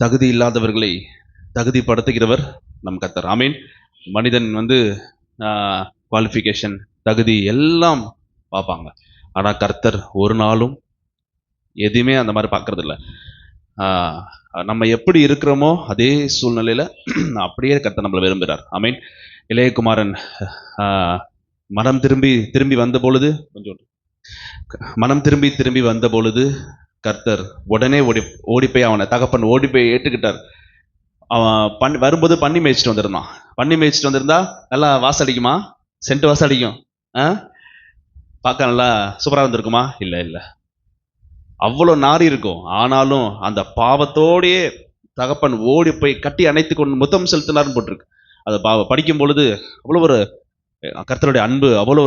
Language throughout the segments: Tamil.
தகுதி இல்லாதவர்களை தகுதிப்படுத்துகிறவர் நம் கர்த்தர். ஆமீன். மனிதன் குவாலிஃபிகேஷன், தகுதி எல்லாம் பார்ப்பாங்க. ஆனால் கர்த்தர் ஒரு நாளும் எதுவுமே அந்த மாதிரி பார்க்கறது இல்லை. நம்ம எப்படி இருக்கிறோமோ அதே சூழ்நிலையில் அப்படியே கர்த்தர் நம்மளை விரும்புகிறார். ஆமீன். இளையகுமாரன் மனம் திரும்பி வந்த பொழுது வந்த பொழுது கர்த்தர் உடனே ஓடிப்போய் அவனை தகப்பன் ஓடிப்போய் ஏற்றுக்கிட்டார். அவன் வரும்போது பண்ணி மேய்ச்சிட்டு வந்திருந்தான். பண்ணி மேய்ச்சிட்டு வந்திருந்தா நல்லா வாசடிக்குமா? சென்ட் வாசடிக்கும். பார்க்க நல்லா சூப்பராக வந்திருக்குமா? இல்லை, அவ்வளோ நாரி இருக்கும். ஆனாலும் அந்த பாவத்தோடையே தகப்பன் ஓடி போய் கட்டி அணைத்து கொண்டு முத்தம் செலுத்தினார்னு போட்டிருக்கு. அதை படிக்கும் பொழுது அவ்வளோ ஒரு கர்த்தருடைய அன்பு, அவ்வளோ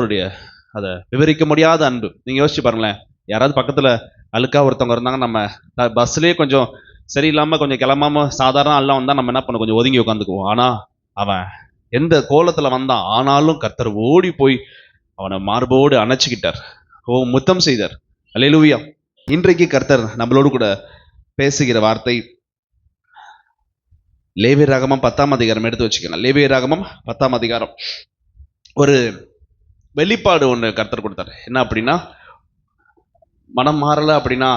அதை விவரிக்க முடியாத அன்பு. நீங்கள் யோசிச்சு பாருங்களேன். யாராவது பக்கத்தில் அழுக்கா ஒருத்தவங்க இருந்தாங்க, நம்ம பஸ்லேயே கொஞ்சம் சரியில்லாமல் கொஞ்சம் கிளம்பாமல் சாதாரண எல்லாம் வந்தால் நம்ம என்ன பண்ண, கொஞ்சம் ஒதுங்கி உட்காந்துக்குவோம். ஆனால் அவன் எந்த கோலத்தில் வந்தான், ஆனாலும் கர்த்தர் ஓடி போய் அவனை மார்போடு அணைச்சிக்கிட்டார், முத்தம் செய்தார். அல்லேலூயா. இன்றைக்கு கர்த்தர் நம்மளோடு கூட பேசுகிற வார்த்தை லேவியராகமம் 10ஆம் அதிகாரம் எடுத்து வச்சுக்கணும். லேவியராகமம் 10ஆம் அதிகாரம் ஒரு வெளிப்பாடு ஒன்று கர்த்தர் கொடுத்தார். என்ன அப்படின்னா, மனம் மாறலை அப்படின்னா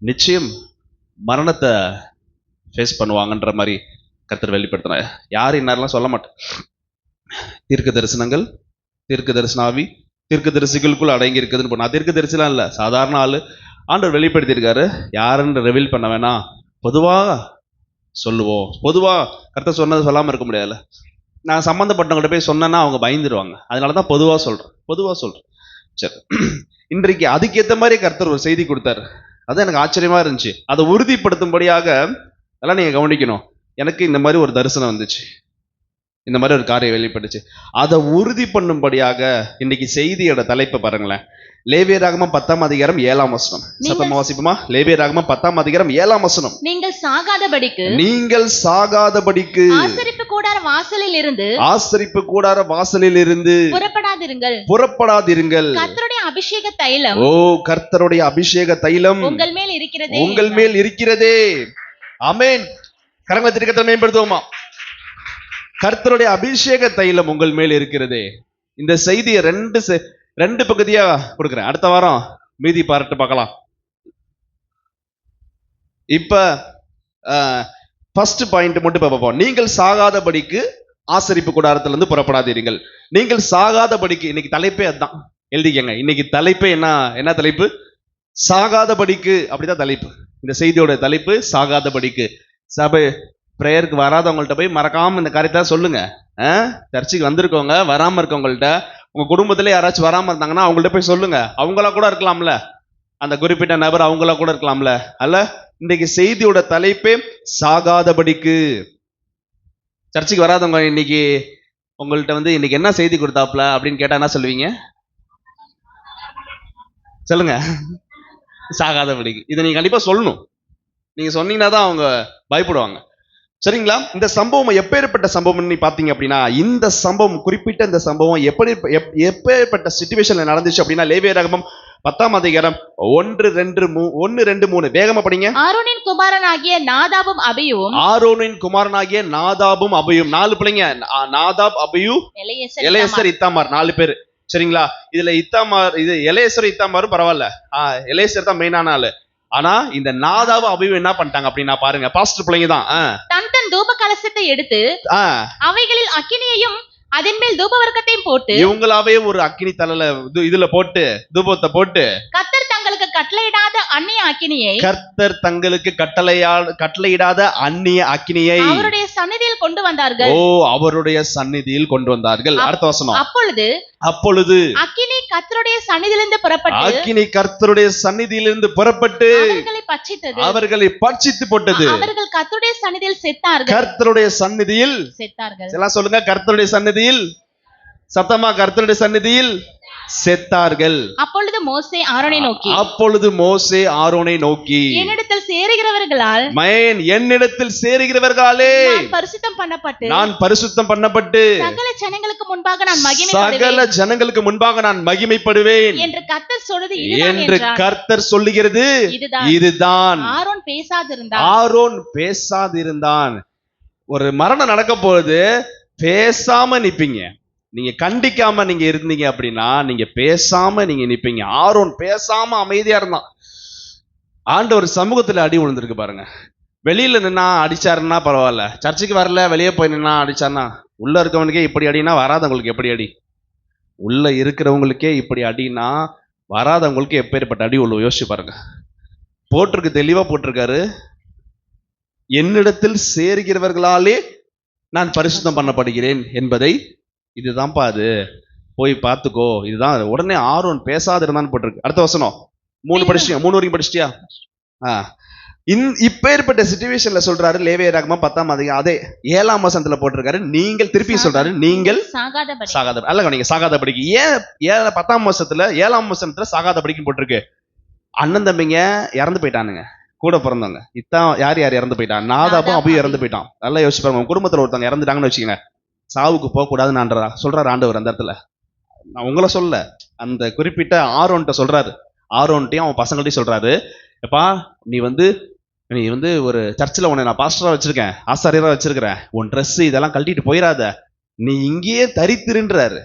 நிச்சயம் மரணத்தை ஃபேஸ் பண்ணுவாங்கன்ற மாதிரி கர்த்தர் வெளிப்படுத்தினார். யார் இன்னாரெல்லாம் சொல்ல மாட்டேன். தீர்க்க தரிசனங்கள், தீர்க்க தரிசனாவி, தீர்க்க தரிசிகளுக்குள் அடங்கி இருக்குதுன்னு போனா, தீர்க்க தரிசனம் இல்லை, சாதாரண ஆளு ஆண்டவர் வெளிப்படுத்தியிருக்காரு. யாருன்னு ரிவீல் பண்ண வேணாம், பொதுவாக சொல்லுவோம். பொதுவாக கர்த்தர் சொன்னது சொல்லாமல் இருக்க முடியாதுல்ல. நான் சம்மந்தப்பட்டவங்கள்ட்ட போய் சொன்னேன்னா அவங்க பயந்துருவாங்க. அதனால தான் பொதுவாக சொல்கிறேன். சரி, இன்றைக்கு அதுக்கேற்ற மாதிரி கர்த்தர் ஒரு செய்தி கொடுத்தார். அது எனக்கு ஆச்சரியமா இருந்துச்சு. அதை உறுதிப்படுத்தும்படியாக அதெல்லாம் நீங்கள் கவனிக்கணும். எனக்கு இந்த மாதிரி ஒரு தரிசனம் வந்துச்சு, இந்த மாதிரி ஒரு காரியம் வெளிப்பட்டுச்சு. அதை உறுதி பண்ணும்படியாக இன்னைக்கு செய்தியோட தலைப்பை பாருங்களேன். லேவியராகமம் 10ஆம் அதிகாரம் 7ஆம் வசனம். சத்தமா வாசிப்போமா? லேவியராகமம் 10ஆம் அதிகாரம் 7ஆம் வசனம். நீங்கள் சாகாதபடிக்கு ஆசரிப்பு கூடார வாசலில் இருந்து புறப்படாதிருங்கள். கர்த்தருடைய அபிஷேக தைலம் உங்கள் மேல் இருக்கிறதே. ஆமென். கரங்களை திருக்கத்தை மேம்படுத்துவோமா? கர்த்தருடைய அபிஷேக தைலம் உங்கள் மேல் இருக்கிறதே. இந்த செய்தியை ரெண்டு பகுதியா கொடுக்கிறேன். அடுத்த வாரம் மீதி பார்த்து பார்க்கலாம். இப்ப ஃபர்ஸ்ட் பாயிண்ட் மட்டும் பார்ப்போம். நீங்கள் சாகாதபடிக்கு ஆசரிப்பு கூடாரத்திலிருந்து புறப்படாதீர்கள். நீங்கள் சாகாதபடிக்கு, இன்னைக்கு தலைப்பே அதுதான். எழுதிக்கங்க. இன்னைக்கு தலைப்பே என்ன தலைப்பு? சாகாதபடிக்கு. அப்படிதான் தலைப்பு. இந்த செய்தியோட தலைப்பு சாகாதபடிக்கு. சபை பிரேயருக்கு வராதவங்கள்ட்ட போய் மறக்காம இந்த காரியத்தை சொல்லுங்க. சர்ச்சுக்கு வந்திருக்கவங்க வராம இருக்கவங்கள்ட்ட, உங்க குடும்பத்துல யாராச்சும் வராம இருந்தாங்கன்னா அவங்கள்ட்ட போய் சொல்லுங்க. அவங்களா கூட இருக்கலாம்ல, அந்த குறிப்பிட்ட நபர் அவங்களா கூட இருக்கலாம்ல. அல்ல, இன்னைக்கு செய்தியோட தலைப்பே சாகாதபடிக்கு. சர்ச்சுக்கு வராதவங்க இன்னைக்கு உங்கள்ட்ட இன்னைக்கு என்ன செய்தி கொடுத்தாப்ல அப்படின்னு கேட்டா என்ன சொல்லுவீங்க? சொல்லுங்க. சாகாதபடிக்கு. இதை நீங்க கண்டிப்பா சொல்லணும். நீங்க சொன்னீங்கன்னா தான் அவங்க பயப்படுவாங்க. சரிங்களா? இந்த சம்பவம் எப்பேற்பட்ட சம்பவம் நீ பாத்தீங்க அப்படின்னா, இந்த சம்பவம், குறிப்பிட்ட இந்த சம்பவம் எப்பேற்பட்ட சிச்சுவேஷன்ல நடந்துச்சு அப்படின்னா, லேவியராகமம் 10ஆம் அதிகாரம் 1, 2, 3 வேகமா படிங்க. ஆரோனின் குமாரனாகிய நாதாபும் அபியும் 4 பிள்ளைங்க. நாதாப், அபியூ, எலெயசர், இத்தாமார் 4 பேர். சரிங்களா? இதுல இத்தாமார், இது எலெயசர் இத்தாமாரும் பரவாயில்ல, எலெயசர் தான் மெயினான ஆளு. ஆனா இந்த நாதாவும் அபியும் என்ன பண்ணிட்டாங்க அப்படின்னா, பாருங்க, பாஸ்டர் பிள்ளைங்க தான். தன் தூப கலசத்தை எடுத்து அவைகளில் அக்கினியையும் அதன் மேல் தூப வர்க்கத்தையும் போட்டு, இவங்களாவே ஒரு அக்கினி தலையில இதுல போட்டு தூபத்தை போட்டு, கர்த்தர் தங்களுக்கு கட்டளையிடாத அந்நிய அக்கினியை அவருடைய சந்நிதியில் கொண்டு வந்தார்கள். அவருடைய சந்நிதியில் கொண்டு வந்தார்கள். அடுத்த வசனம். அப்பொழுது அக்கினி கர்த்தருடைய சந்நிதியிலிருந்து புறப்பட்டு அவர்களை பட்சித்து போட்டது. அவர்கள் கர்த்தருடைய சந்நிதியில் செத்தார்கள். எல்லாம் சொல்லுங்க, கர்த்தருடைய சந்நிதியில். சத்தமா, கர்த்தருடைய சந்நிதியில் செத்தார்கள். அப்பொழுது மோசே ஆரோனை நோக்கி என்னிடத்தில் சேருகிறவர்களால் என்னிடத்தில் சேருகிறவர்களாலே நான் பரிசுத்தம் பண்ணப்பட்டு சகல ஜனங்களுக்கு முன்பாக நான் மகிமைப்படுவேன் என்று கர்த்தர் சொல்லுகிறது இதுதான். ஆரோன் பேசாதிருந்தான். ஒரு மரணம் நடக்க போகுது, பேசாம நிப்பீங்க. நீங்க கண்டிக்காம நீங்க இருந்தீங்க அப்படின்னா, நீங்க பேசாம நீங்க நிப்பீங்க. ஆரோன் பேசாம அமைதியா இருந்தான். ஆண்டவர் சமூகத்துல அடி விழுந்திருக்கு பாருங்க. வெளியில நின்னா அடிச்சாருன்னா பரவாயில்ல, சர்ச்சுக்கு வரல வெளியே போய் நின்னா அடிச்சாருன்னா, உள்ள இருக்கவனுக்கே இப்படி அடினா வராதவங்களுக்கு எப்படி அடி? உள்ள இருக்கிறவங்களுக்கே இப்படி அடினா வராதவங்களுக்கு எப்பேற்பட்ட அடி உள்ள யோசிச்சு பாருங்க. போட்டிருக்கு, தெளிவா போட்டிருக்காரு, என்னிடத்தில் சேர்கிறவர்களாலே நான் பரிசுத்தம் பண்ணப்படுகிறேன் என்பதை. இதுதான்ப்பா அது, போய் பார்த்துக்கோ, இதுதான். உடனே ஆரோன் பேசாதிருந்தான்னு போட்டிருக்கு. அடுத்த வசனம் 3 படிச்சிட்டியா? 3 வரைக்கும் படிச்சிட்டியா? இப்பேற்பட்ட சிச்சுவேஷன்ல சொல்றாரு லேவியராகமம் 10ஆம் அதிகாரம் அதே 7ஆம் வசனத்துல போட்டிருக்காரு, நீங்கள் திருப்பி சொல்றாரு நீங்கள் சாகாத அல்ல, நீங்க சாகாதபடிக்கு. ஏன் 10ஆம் வசனத்துல 7ஆம் வசனத்துல சாகாதபடிக்கு போட்டிருக்கு? அண்ணன் தம்பிங்க இறந்து போயிட்டானுங்க, கூட பிறந்தவங்க. இதான் யார் இறந்து போயிட்டான்? நாதாபும் அபியும் இறந்து போயிட்டான். நல்லா யோசிச்சு பாருங்க. குடும்பத்துல ஒருத்தவங்க இறந்துட்டாங்கன்னு வச்சுக்கோங்க, சாவுக்கு போக கூடாதுன்னு சொல்றாரு ஆண்டவர் அந்த இடத்துல. நான் உங்களை சொல்ல, அந்த குறிப்பிட்ட ஆரோன்ட்ட சொல்றாரு. ஆரோன்ட்டையும் அவன் பசங்கள்ட்டையும் சொல்றாரு, எப்பா நீ வந்து ஒரு சர்ச்சில் உன்னை நான் பாஸ்டரா வச்சிருக்கேன், ஆசாரியரா வச்சிருக்கிறேன், உன் ட்ரெஸ் இதெல்லாம் கழட்டிட்டு போயிடாத, நீ இங்கேயே தரித்திருன்றாரு.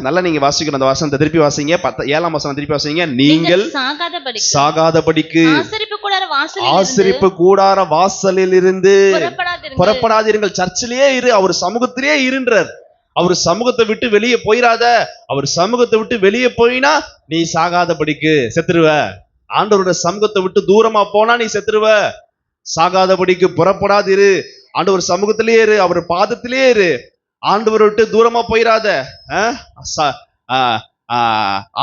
நல்லா நீங்க வாசிக்கணும் அந்த வசனத்தை திருப்பி வாசிங்க. 7ஆம் வசனம் திருப்பி வாசிங்க. நீங்கள் சாகாதபடிக்கு ஆசரிப்பு கூடார வாசலில் இருந்து புறப்படாதீர்கள். சர்ச்சிலேயே இரு, அவர் சமூகத்திலேயே இருன்றார். அவர் சமூகத்தை விட்டு வெளியே போயிடாத. அவர் சமூகத்தை விட்டு வெளியே போயினா நீ சாகாதபடிக்கு செத்துருவ. ஆண்டவரோட சமூகத்தை விட்டு தூரமா போனா நீ செத்துருவ. சாகாதபடிக்கு புறப்படாதிரு. ஆண்டவர் சமூகத்திலேயே இரு, அவர் பாதத்திலேயே இரு. ஆண்டவரை விட்டு தூரமா போயிடாத.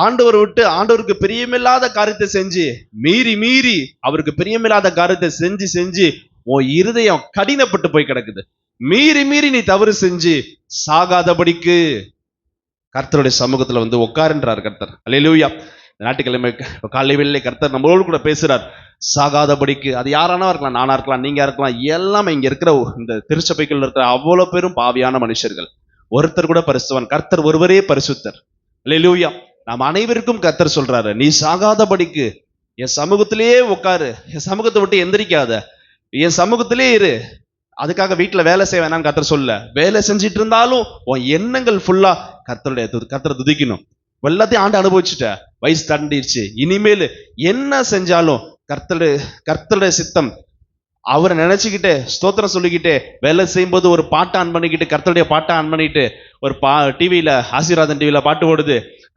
ஆண்டவரை விட்டு ஆண்டவருக்கு பிரியமில்லாத காரியத்தை செஞ்சு மீறி அவருக்கு பிரியமில்லாத காரியத்தை செஞ்சு உன் இருதயம் கடினப்பட்டு போய் கிடக்குது. மீறி நீ தவறு செஞ்சு சாகாதபடிக்கு கர்த்தருடைய சமூகத்துல வந்து உட்காருன்றார் கர்த்தர். அல்லேலூயா. ஞாயிற்றுக்கிழமை காலை வேளையிலே கர்த்தர் நம்மளோடு கூட பேசுறார். சாகாதபடிக்கு. அது யாரானா இருக்கலாம், நானா இருக்கலாம், நீங்க இருக்கலாம், எல்லாமே இங்க இருக்கிற இந்த திருச்சபைக்குள்ள இருக்கிற அவ்வளவு பேரும் பாவியான மனுஷர்கள். ஒருத்தர் கூட பரிசுத்தவன், கர்த்தர் ஒருவரே பரிசுத்தர். அல்லேலூயா. நாம் அனைவருக்கும் கர்த்தர் சொல்றாரு, நீ சாகாதபடிக்கு என் சமூகத்திலேயே உட்காரு, என் சமூகத்தை விட்டு எந்திரிக்காத, என் சமூகத்திலே இரு. அதுக்காக வீட்டுல வேலை செய்ய வேணாம்னு கர்த்தர் சொல்ல. வேலை செஞ்சிட்டு இருந்தாலும் உன் எண்ணங்கள் ஃபுல்லா கர்த்தரை துதிக்கணும். எல்லாத்தையும் ஆண்டு அனுபவிச்சுட்ட, வயசு தாண்டிடுச்சு, இனிமேல் என்ன செஞ்சாலும் கர்த்தருடைய சித்தம். அவரை நினைச்சுக்கிட்டு ஸ்தோத்திரம் சொல்லிக்கிட்டு வேலை செய்யும்போது ஒரு பாட்டை ஆன் பண்ணிக்கிட்டு, கர்த்தருடைய பாட்டை ஆன் பண்ணிட்டு, ஒரு டிவியில ஆசீர்வாதம் டிவியில பாட்டு ஓடுது,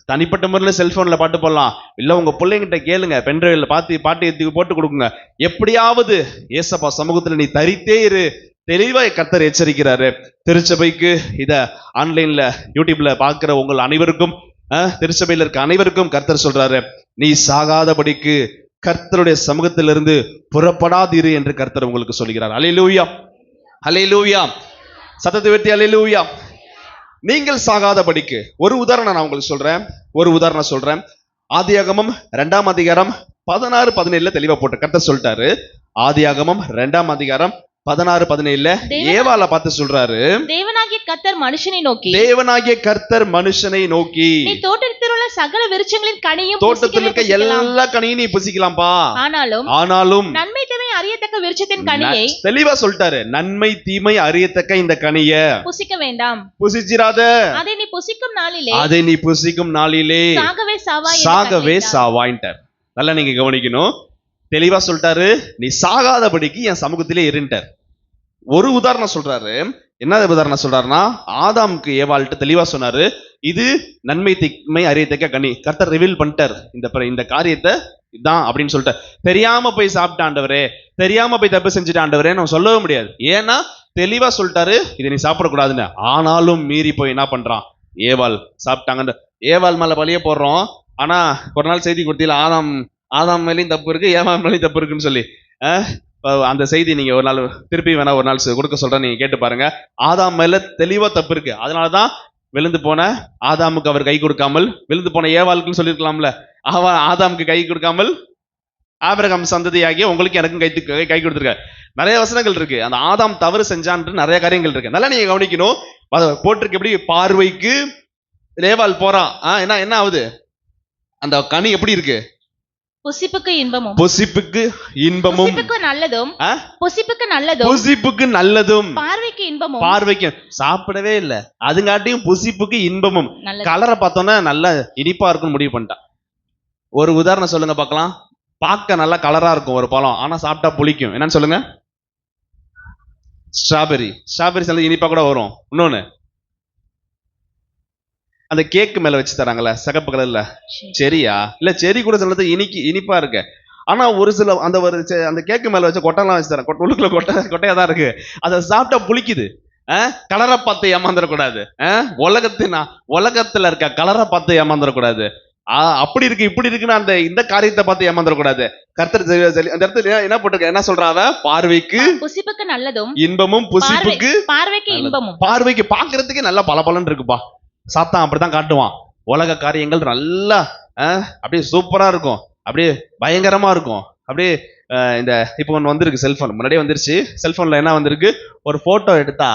தனிப்பட்ட முறையில் செல்போன்ல பாட்டு போடலாம், இல்ல உங்க பிள்ளைங்கிட்ட கேளுங்க, பென்ட்ரைவ்ல பாட்டு ஏத்தி போட்டு கொடுக்குங்க. எப்படியாவது ஏசப்பா சமூகத்துல நீ தரித்தே இரு. தெளிவா கர்த்தர் எச்சரிக்கிறாரு. திருச்சபைக்கு இத ஆன்லைன்ல யூடியூப்ல பாக்குற உங்கள் அனைவருக்கும், திருச்சபையில இருக்க அனைவருக்கும் கர்த்தர் சொல்றாரு, நீ சாகாதபடிக்கு கர்த்தருடைய சமூகத்திலிருந்து புறப்படாதிரு என்று கர்த்தர் உங்களுக்கு சொல்கிறார். அல்லேலூயா, அல்லேலூயா. சத்தத்தை வெட்டி அல்லேலூயா. நீங்கள் சாகாதபடிக்கு ஒரு உதாரணம் நான் உங்களுக்கு சொல்றேன். ஆதியாகமம் 2ஆம் அதிகாரம் 16-17 தெளிவா போட்டு கர்த்தர் சொல்லிட்டாரு. ஆதியாகமம் 2ஆம் அதிகாரம் 16-17 ஏவாளை பார்த்து சொல்றாரு, தேவனாகிய கர்த்தர் மனுஷனை நோக்கி நீ தோட்டத்தில் உள்ள சகல விருட்சங்களின் கனியும், தோட்டத்தில் இருக்க எல்லா கனியும் நீ புசிக்கலாம்பா, ஆனாலும் நன்மை தீமை அறியத்தக்க விருட்சத்தின் கனியை, தெளிவா சொல்லிட்டாரு, நன்மை தீமை அறியத்தக்க இந்த கனிய புசிக்க வேண்டாம், புசிச்சிராத, அதை நீ புசிக்கும் நாளிலே சாகவே சாவாயின்ட்டார். நல்லா நீங்க கவனிக்கணும். தெளிவா சொல்லிட்டாரு, நீ சாகாதபடிக்கு என் சமூகத்திலே இருண்டார். ஒரு உதாரணம் சொல்றாரு. என்ன உதாரணம் சொல்றாருன்னா, ஆதாமுக்கு ஏவாள்கிட்ட தெளிவா சொன்னாரு, இது நன்மை தீமை அறியத்தக்க கனி. கர்த்தர் ரிவீல் பண்ணிட்டார் இந்த காரியத்தை இதான் அப்படின்னு சொல்லிட்டு. தெரியாம போய் சாப்பிட்ட ஆண்டவரே, தெரியாம போய் தப்பு செஞ்சுட்ட ஆண்டவரே நம்ம சொல்லவே முடியாது. ஏன்னா தெளிவா சொல்லிட்டாரு, இதை நீ சாப்பிடக்கூடாதுன்னு. ஆனாலும் மீறி போய் என்ன பண்றான், ஏவாள் சாப்பிட்டாங்க. ஏவாள் மேல பழிய போடுறோம். ஆனா ஒரு நாள் செய்தி கொடுத்தீங்களா, ஆதாம் மேலேயும் தப்பு இருக்கு, ஏவாள் மேலேயும் தப்பு இருக்குன்னு சொல்லி. அந்த செய்தி நீங்க ஒரு நாள் திருப்பி வேணா ஒரு நாள் கொடுக்க சொல்றேன், நீங்க கேட்டு பாருங்க. ஆதாம் மேல தெளிவா தப்பு இருக்கு. அதனாலதான் விழுந்து போன ஆதாமுக்கு அவர் கை கொடுக்காமல், விழுந்து போன ஏவாளுக்குன்னு சொல்லியிருக்கலாம்ல, ஆதாமுக்கு கை கொடுக்காமல் ஆபிரகாம் சந்ததியாகிய உங்களுக்கு எனக்கும் கை கொடுத்துருக்காரு. நிறைய வசனங்கள் இருக்கு. அந்த ஆதாம் தவறு செஞ்சான்னு நிறைய காரியங்கள் இருக்கு. நல்லா நீங்க கவனிக்கணும். போட்டிருக்கு எப்படி, பார்வைக்கு ஏவாள் போறான். என்ன ஆகுது, அந்த கனி எப்படி இருக்கு, புசிப்புக்கு இன்பமும், புசிப்புக்கு இன்பமும், புசிப்புக்கு நல்லதும், புசிப்புக்கு நல்லதும், புசிப்புக்கு நல்லதும், பார்வைக்கு இன்பமும், பார்வைக்கு சாப்பிடவே இல்ல, அதுங்காட்டியும் புசிப்புக்கு இன்பமும். நல்லது. கலரை பார்த்தோன்னா நல்லா இனிப்பா இருக்குன்னு முடிவு பண்ணிட்டான். ஒரு உதாரணம் சொல்லுங்க பார்க்கலாம். பார்க்க நல்லா கலரா இருக்கும் ஒரு பழம், ஆனா சாப்பிட்டா புளிக்கும். என்னன்னு சொல்லுங்க? ஸ்ட்ராபெரி. ஸ்ட்ராபெரி நல்ல இனிப்பா கூட வரும். இன்னொன்னு அந்த கேக்கு மேல வச்சு தராங்கல்ல சிகப்பு கலர்ல, செரியா இல்ல செரி கூட சொல்றது இனிப்பா இருக்கு. ஆனா ஒரு சில அந்த கேக்கு மேல வச்சு கொட்டைலாம் வச்சு தரேன், உள்ளுக்குள்ள கொட்டையா தான் இருக்கு. அதை சாப்பிட்டா புளிக்குது. கலரை பார்த்து ஏமாந்துடக்கூடாது. உலகத்துல இருக்க கலரை பார்த்து ஏமாந்துடக்கூடாது. அப்படி இருக்கு இப்படி இருக்குன்னு இந்த காரியத்தை பார்த்து ஏமாந்துடக்கூடாது. கர்த்தர் அந்த இடத்துல என்ன போட்டிருக்க, என்ன சொல்றாங்க, பார்வைக்கு புசிப்புக்கு நல்லதும் இன்பமும், புசிப்புக்கு பார்வைக்கு இன்பமும். பார்வைக்கு பாக்குறதுக்கு நல்லா பளபளன்னு இருக்குப்பா. சாத்தான் அப்படித்தான் காட்டுவான். உலக காரியங்கள் நல்லா அப்படியே சூப்பரா இருக்கும், அப்படியே பயங்கரமா இருக்கும். அப்படியே இந்த இப்போ ஒன்று வந்திருக்கு செல்போன், முன்னாடியே வந்துருச்சு. செல்போன்ல என்ன வந்திருக்கு, ஒரு போட்டோ எடுத்தா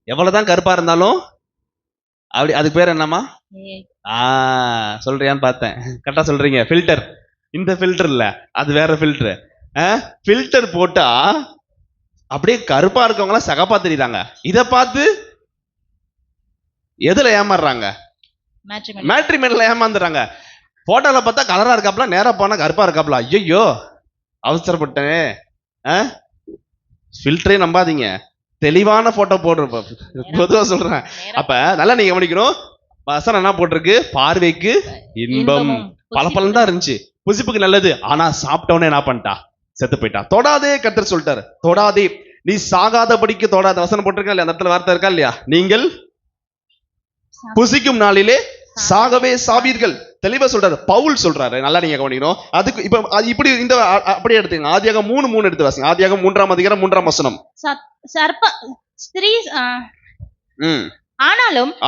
எவ்வளவுதான் கருப்பா இருந்தாலும் அப்படி, அதுக்கு பேர் என்னமா, சொல்றியான்னு பார்த்தேன், கரெக்டா சொல்றீங்க, ஃபில்டர். இந்த ஃபில்டர் இல்ல, அது வேற ஃபில்டர். ஃபில்டர் போட்டா அப்படியே கருப்பா இருக்கவங்களாம் சகப்பா தெரியுறாங்க. இதை பார்த்து எதுல ஏமாறுறாங்க, மேட்ரிமோனில ஏமாந்துறாங்க. போட்டோல பார்த்தா கலரா இருக்காப்ல, நேரா போனா கருப்பா இருக்காப்ல. ஐயோ அவசரப்பட்டேன். ஃபில்டரே நம்பாதீங்க, தெளிவான போட்டோ போடுற பொதுவா சொல்றேன். அப்ப நல்லா நீங்க கவனிக்கணும். வசனம் என்ன போட்டிருக்கு, பார்வைக்கு இன்பம், பலப்பலன் தான் இருந்துச்சு, புசிப்புக்கு நல்லது. ஆனா சாப்பிட்டவனே என்ன பண்ணிட்டா, செத்து போயிட்டா. தொடாதே, கர்த்தர் சொல்லிட்டாரு, தொடாதே, நீ சாகாதபடிக்கு தொடாத. வசனம் போட்டிருக்கா இல்லையா, அந்த இடத்துல வார்த்தை இருக்கா இல்லையா, நீங்கள் புசிக்கும் நாளிலே சாகவே சாவீர்கள். தெளிவா சொல்றாரு, பவுல் சொல்றாரு. நல்லா நீங்க கவனிக்கணும். அதுக்கு இப்ப இப்படி இந்த அப்படியே எடுத்துங்க. ஆதியாகமம் 3:3 எடுத்து வாசிங்க. ஆதியாகமம் 3ஆம் அதிகாரம் 3ஆம் வசனம்.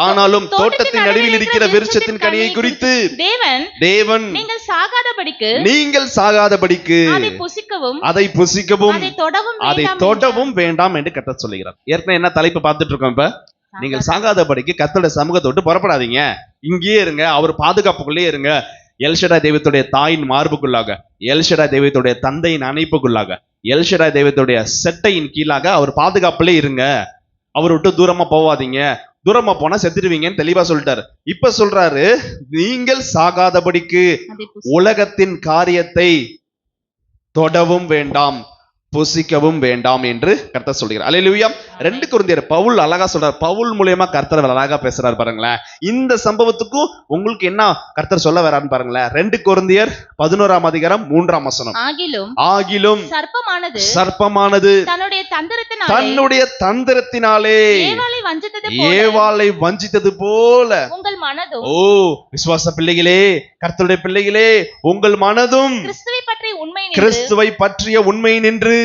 ஆனாலும் தோட்டத்தின் நடுவில் இருக்கிற விருட்சத்தின் கனியை குறித்து தேவன் நீங்கள் சாகாதபடிக்கு அதை புசிக்கவும் அதை தொடவும் வேண்டாம் என்று கர்த்தர் சொல்லுகிறார். ஏற்கனவே என்ன தலைப்பு பார்த்துட்டு இருக்கோம், இப்ப நீங்கள் சாகாதபடிக்கு கர்த்தருடைய சமூகத்தை விட்டு புறப்படாதீங்க, இங்கேயே இருங்க, அவர் பாதுகாப்புக்குள்ளே இருங்க. எல்ஷடாய் தெய்வத்துடைய தாயின் மார்புக்குள்ளாக, எல்ஷடாய் தெய்வத்துடைய தந்தையின் அணைப்புக்குள்ளாக, எல்ஷடாய் தெய்வத்துடைய செட்டையின் கீழாக அவர் பாதுகாப்புலே இருங்க, அவர் விட்டு தூரமா போவாதீங்க, தூரமா போனா செத்துடுவீங்கன்னு தெளிவா சொல்லிட்டாரு. இப்ப சொல்றாரு, நீங்கள் சாகாதபடிக்கு உலகத்தின் காரியத்தை தொடவும் வேண்டாம், புசிக்கவும் வேண்டாம் என்று கர்த்தர் சொல்கிறார். அல்லேலூயா. 2 கொரிந்தியர் பவுல் அழகா சொல்றார். பவுல் மூலமா கர்த்தர் அழகா பேசுறாரு பாருங்களேன். இந்த சம்பவத்துக்கும் உங்களுக்கு என்ன கர்த்தர் சொல்ல வரான்னு பாருங்களேன். 2 கொரிந்தியர் 11ஆம் அதிகாரம் 3ஆம் வசனம். ஆகிலும் சர்ப்பமானது தன்னுடைய தந்திரத்தினாலே ஏவாளை வஞ்சித்தது போல விசுவாச பிள்ளைகளே, கர்த்தருடைய பிள்ளைகளே, உங்கள் மனதும் கிறிஸ்துவை பற்றிய உண்மை நின்று